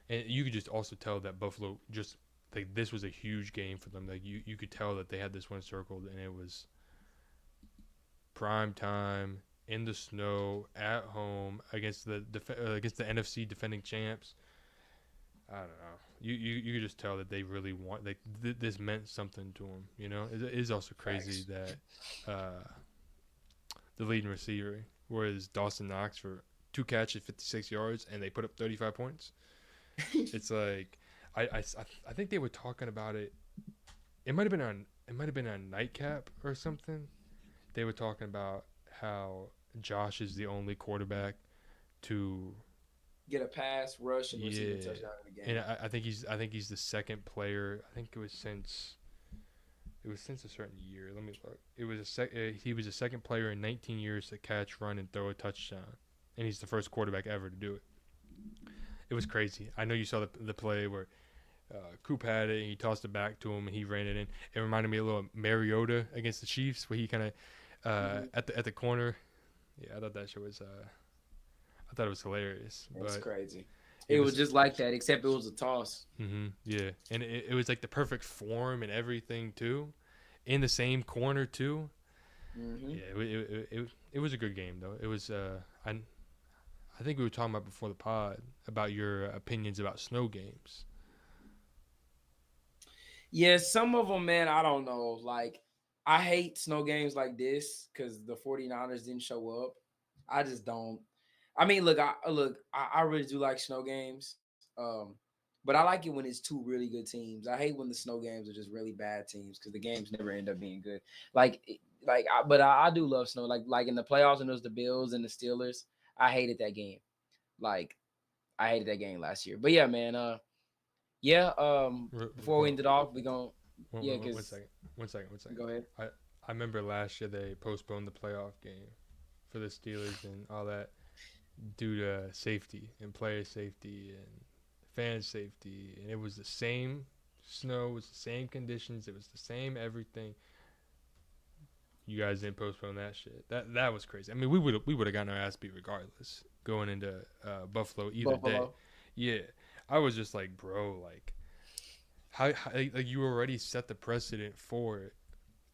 And you could just also tell that Buffalo just like this was a huge game for them. Like you could tell that they had this one circled, and it was prime time in the snow at home against the NFC defending champs. I don't know. You could just tell that they really want this meant something to them. You know, it is also crazy that the leading receiver was Dawson Knox for 2 catches, 56 yards, and they put up 35 points. It's like I think they were talking about it. It might have been on Nightcap or something. They were talking about how Josh is the only quarterback to get a pass, rush, and receive a touchdown in the game. And I think he's the second player. I think it was since a certain year. Let me look. He was the second player in 19 years to catch, run, and throw a touchdown, and he's the first quarterback ever to do it. It was crazy. I know you saw the play where Coop had it and he tossed it back to him and he ran it in. It reminded me a little of Mariota against the Chiefs where he kind of at the corner. Yeah, I thought that shit was. I thought it was hilarious. That's but crazy. It was just like that, except it was a toss. Mm-hmm, yeah, and it was like the perfect form and everything too, in the same corner too. Mm-hmm. Yeah, it was a good game though. It was. I think we were talking about before the pod about your opinions about snow games. Yeah, some of them, man, I don't know. Like, I hate snow games like this because the 49ers didn't show up. I just don't. I mean, I really do like snow games. But I like it when it's 2 really good teams. I hate when the snow games are just really bad teams because the games never end up being good. But I do love snow. Like in the playoffs, and it was the Bills and the Steelers. I hated that game. Like, I hated that game last year. But yeah, man. Yeah. Before we end it off, we gonna One second. Go ahead. I remember last year they postponed the playoff game for the Steelers and all that. due to safety and player safety and fan safety, and it was the same snow, it was the same conditions, it was the same everything. You guys didn't postpone that shit. That was crazy. I mean, we would have gotten our ass beat regardless going into Buffalo either day. Buffalo. Yeah, I was just like, bro, like how like you already set the precedent for it.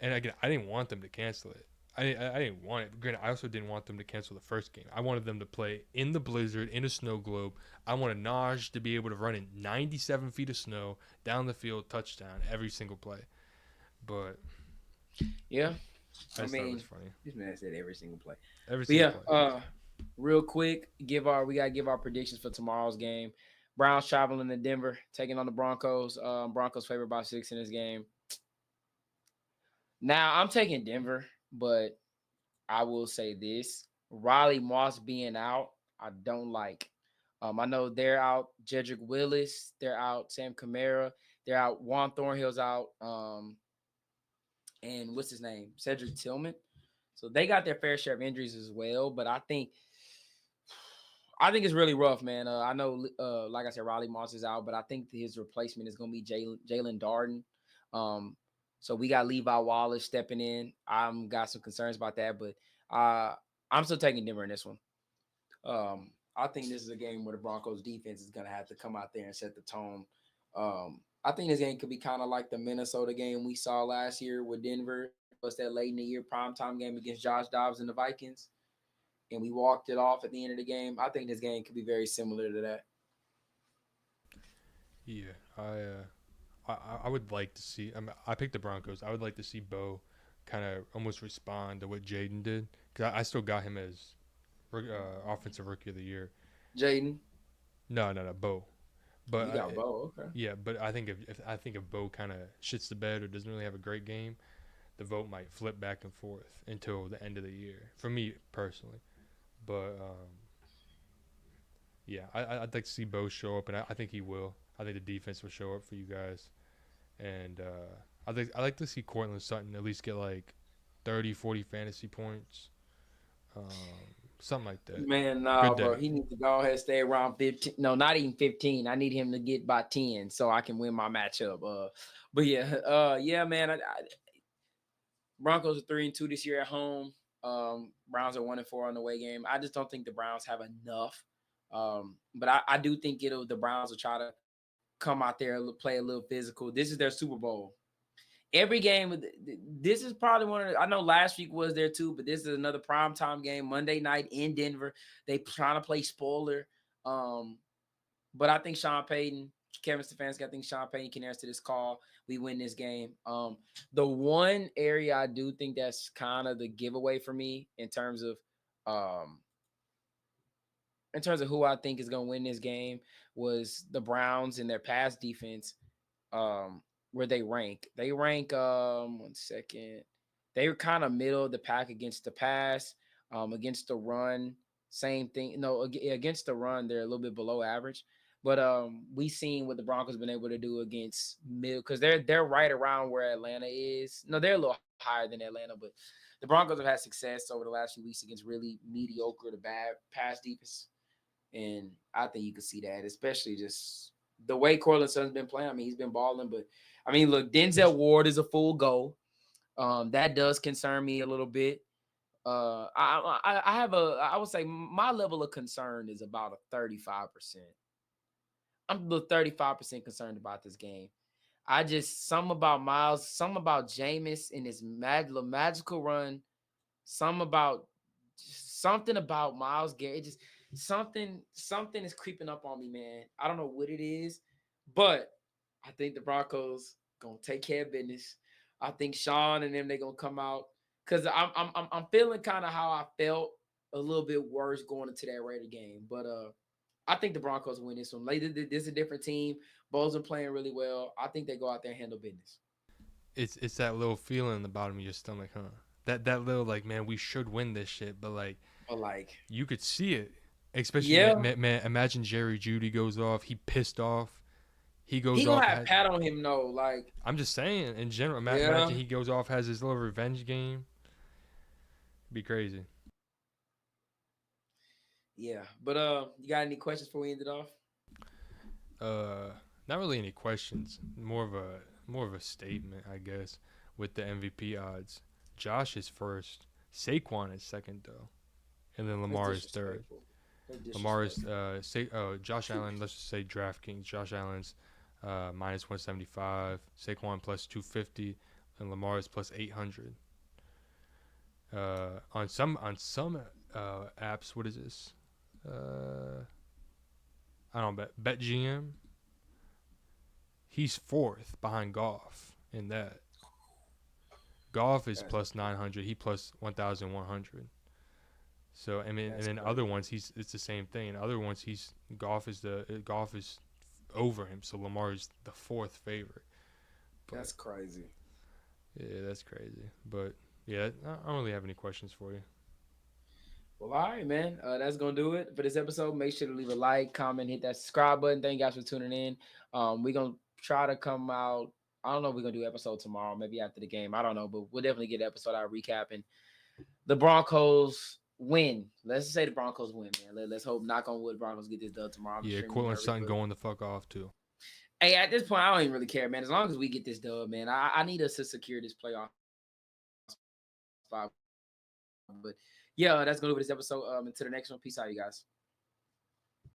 And again, I didn't want them to cancel it. I didn't want it. Granted, I also didn't want them to cancel the first game. I wanted them to play in the blizzard, in a snow globe. I wanted Naj to be able to run in 97 feet of snow down the field, touchdown every single play. But Yeah. I I just thought it was mean, funny. this man said every single play. Every But single yeah, play. real quick, we gotta give our predictions for tomorrow's game. Browns traveling to Denver, taking on the Broncos. Broncos favored by 6 in this game. Now I'm taking Denver, but I will say this: Riley Moss being out, I don't like. I know they're out. Jedrick Willis, they're out. Sam Kamara, they're out. Juan Thornhill's out. And what's his name? Cedric Tillman. So they got their fair share of injuries as well. But I think it's really rough, man. I know, like I said, Riley Moss is out, but I think his replacement is going to be Jalen Darden. Um, so we got Levi Wallace stepping in. I'm got some concerns about that, but uh, I'm still taking Denver in this one. I think this is a game where the Broncos defense is going to have to come out there and set the tone. I think this game could be kind of like the Minnesota game we saw last year with Denver. Was that late in the year primetime game against Josh Dobbs and the Vikings? And we walked it off at the end of the game. I think this game could be very similar to that. Yeah, I would like to see. I picked the Broncos. I would like to see Bo kind of almost respond to what Jaden did, because I still got him as offensive rookie of the year. Jaden, No, Bo. But you got Bo. Okay. yeah, but I think if Bo kind of shits the bed or doesn't really have a great game, the vote might flip back and forth until the end of the year. For me personally, but yeah, I'd like to see Bo show up, and I think he will. I think the defense will show up for you guys, and I like to see Cortland Sutton at least get like 30, 40 fantasy points, um, something like that. Man, nah, Good bro. day. He needs to go ahead and stay around 15. No, not even 15. I need him to get by 10 so I can win my matchup. But yeah, yeah, man. Broncos are 3-2 this year at home. Browns are 1-4 on the away game. I just don't think the Browns have enough. But I do think the Browns will try to come out there and play a little physical. This is their Super Bowl. Every game, this is probably one of I know last week was there too, but this is another primetime game, Monday night in Denver. They trying to play spoiler. Um, but I think Sean Payton, Kevin Stefanski, I think Sean Payton can answer this call. We win this game. The one area I do think that's kind of the giveaway for me um in terms of who I think is going to win this game was the Browns and their pass defense. Where they rank. They rank 1 second. They were kind of middle of the pack against the pass, against the run. Same thing. No, against the run, they're a little bit below average. But we seen what the Broncos been able to do against middle because they're right around where Atlanta is. No, they're a little higher than Atlanta, but the Broncos have had success over the last few weeks against really mediocre to bad pass defense. And I think you can see that, especially just the way Cortland Sutton's been playing. I mean, he's been balling, but I mean, look, Denzel Ward is a full go. That does concern me a little bit. I would say my level of concern is about a 35%. I'm the 35% concerned about this game. I just some about Miles, some about Jameis and his magical run, some about something about Miles Garrett. Just something is creeping up on me, man. I don't know what it is, but I think the Broncos gonna take care of business. I think Sean and them they gonna come out because I'm feeling kind of how I felt a little bit worse going into that Raider game, but I think the Broncos win this one. Like, this is a different team. Bulls are playing really well. I think they go out there and handle business. It's that little feeling in the bottom of your stomach, huh? That little like, man, we should win this shit, but But you could see it. Especially yeah, man, imagine Jerry Judy goes off, he pissed off, he he goes gonna off. have Pat on him though. Like, I'm just saying in general. yeah, Imagine he goes off, has his little revenge game. Be crazy. Yeah, but you got any questions before we end it off? Uh, Not really any questions. More of a statement, I guess. With the MVP odds, Josh is first. Saquon is second though, and then That's Lamar is third. disrespectful. That's Lamar is disrespectful. Josh Allen. Let's just say DraftKings. Josh Allen's minus 175. Saquon plus 250, and Lamar is plus 800. On some apps, what is this? I don't know, BetGM. He's fourth behind Goff in that. Goff is That's plus 900. He plus 1,100. So I mean, and that's then other crazy. ones it's the same thing. In other ones Goff is over him. So Lamar is the fourth favorite. But That's crazy. yeah, that's crazy. But yeah, I don't really have any questions for you. Well, all right, man. That's gonna do it for this episode. Make sure to leave a like, comment, hit that subscribe button. Thank you guys for tuning in. We're gonna try to come out. I don't know if we're gonna do episode tomorrow, maybe after the game. I don't know, but we'll definitely get an episode out recapping the Broncos win. Let's just say the Broncos win, man. Let's hope, knock on wood, Broncos get this done tomorrow. I'm Yeah, extremely Cortland nervous, Sutton but going the fuck off too. hey, at this point, I don't even really care, man. As long as we get this done, man. I need us to secure this playoff spot. But yeah, that's gonna do it for this episode. Until the next one. Peace out, you guys.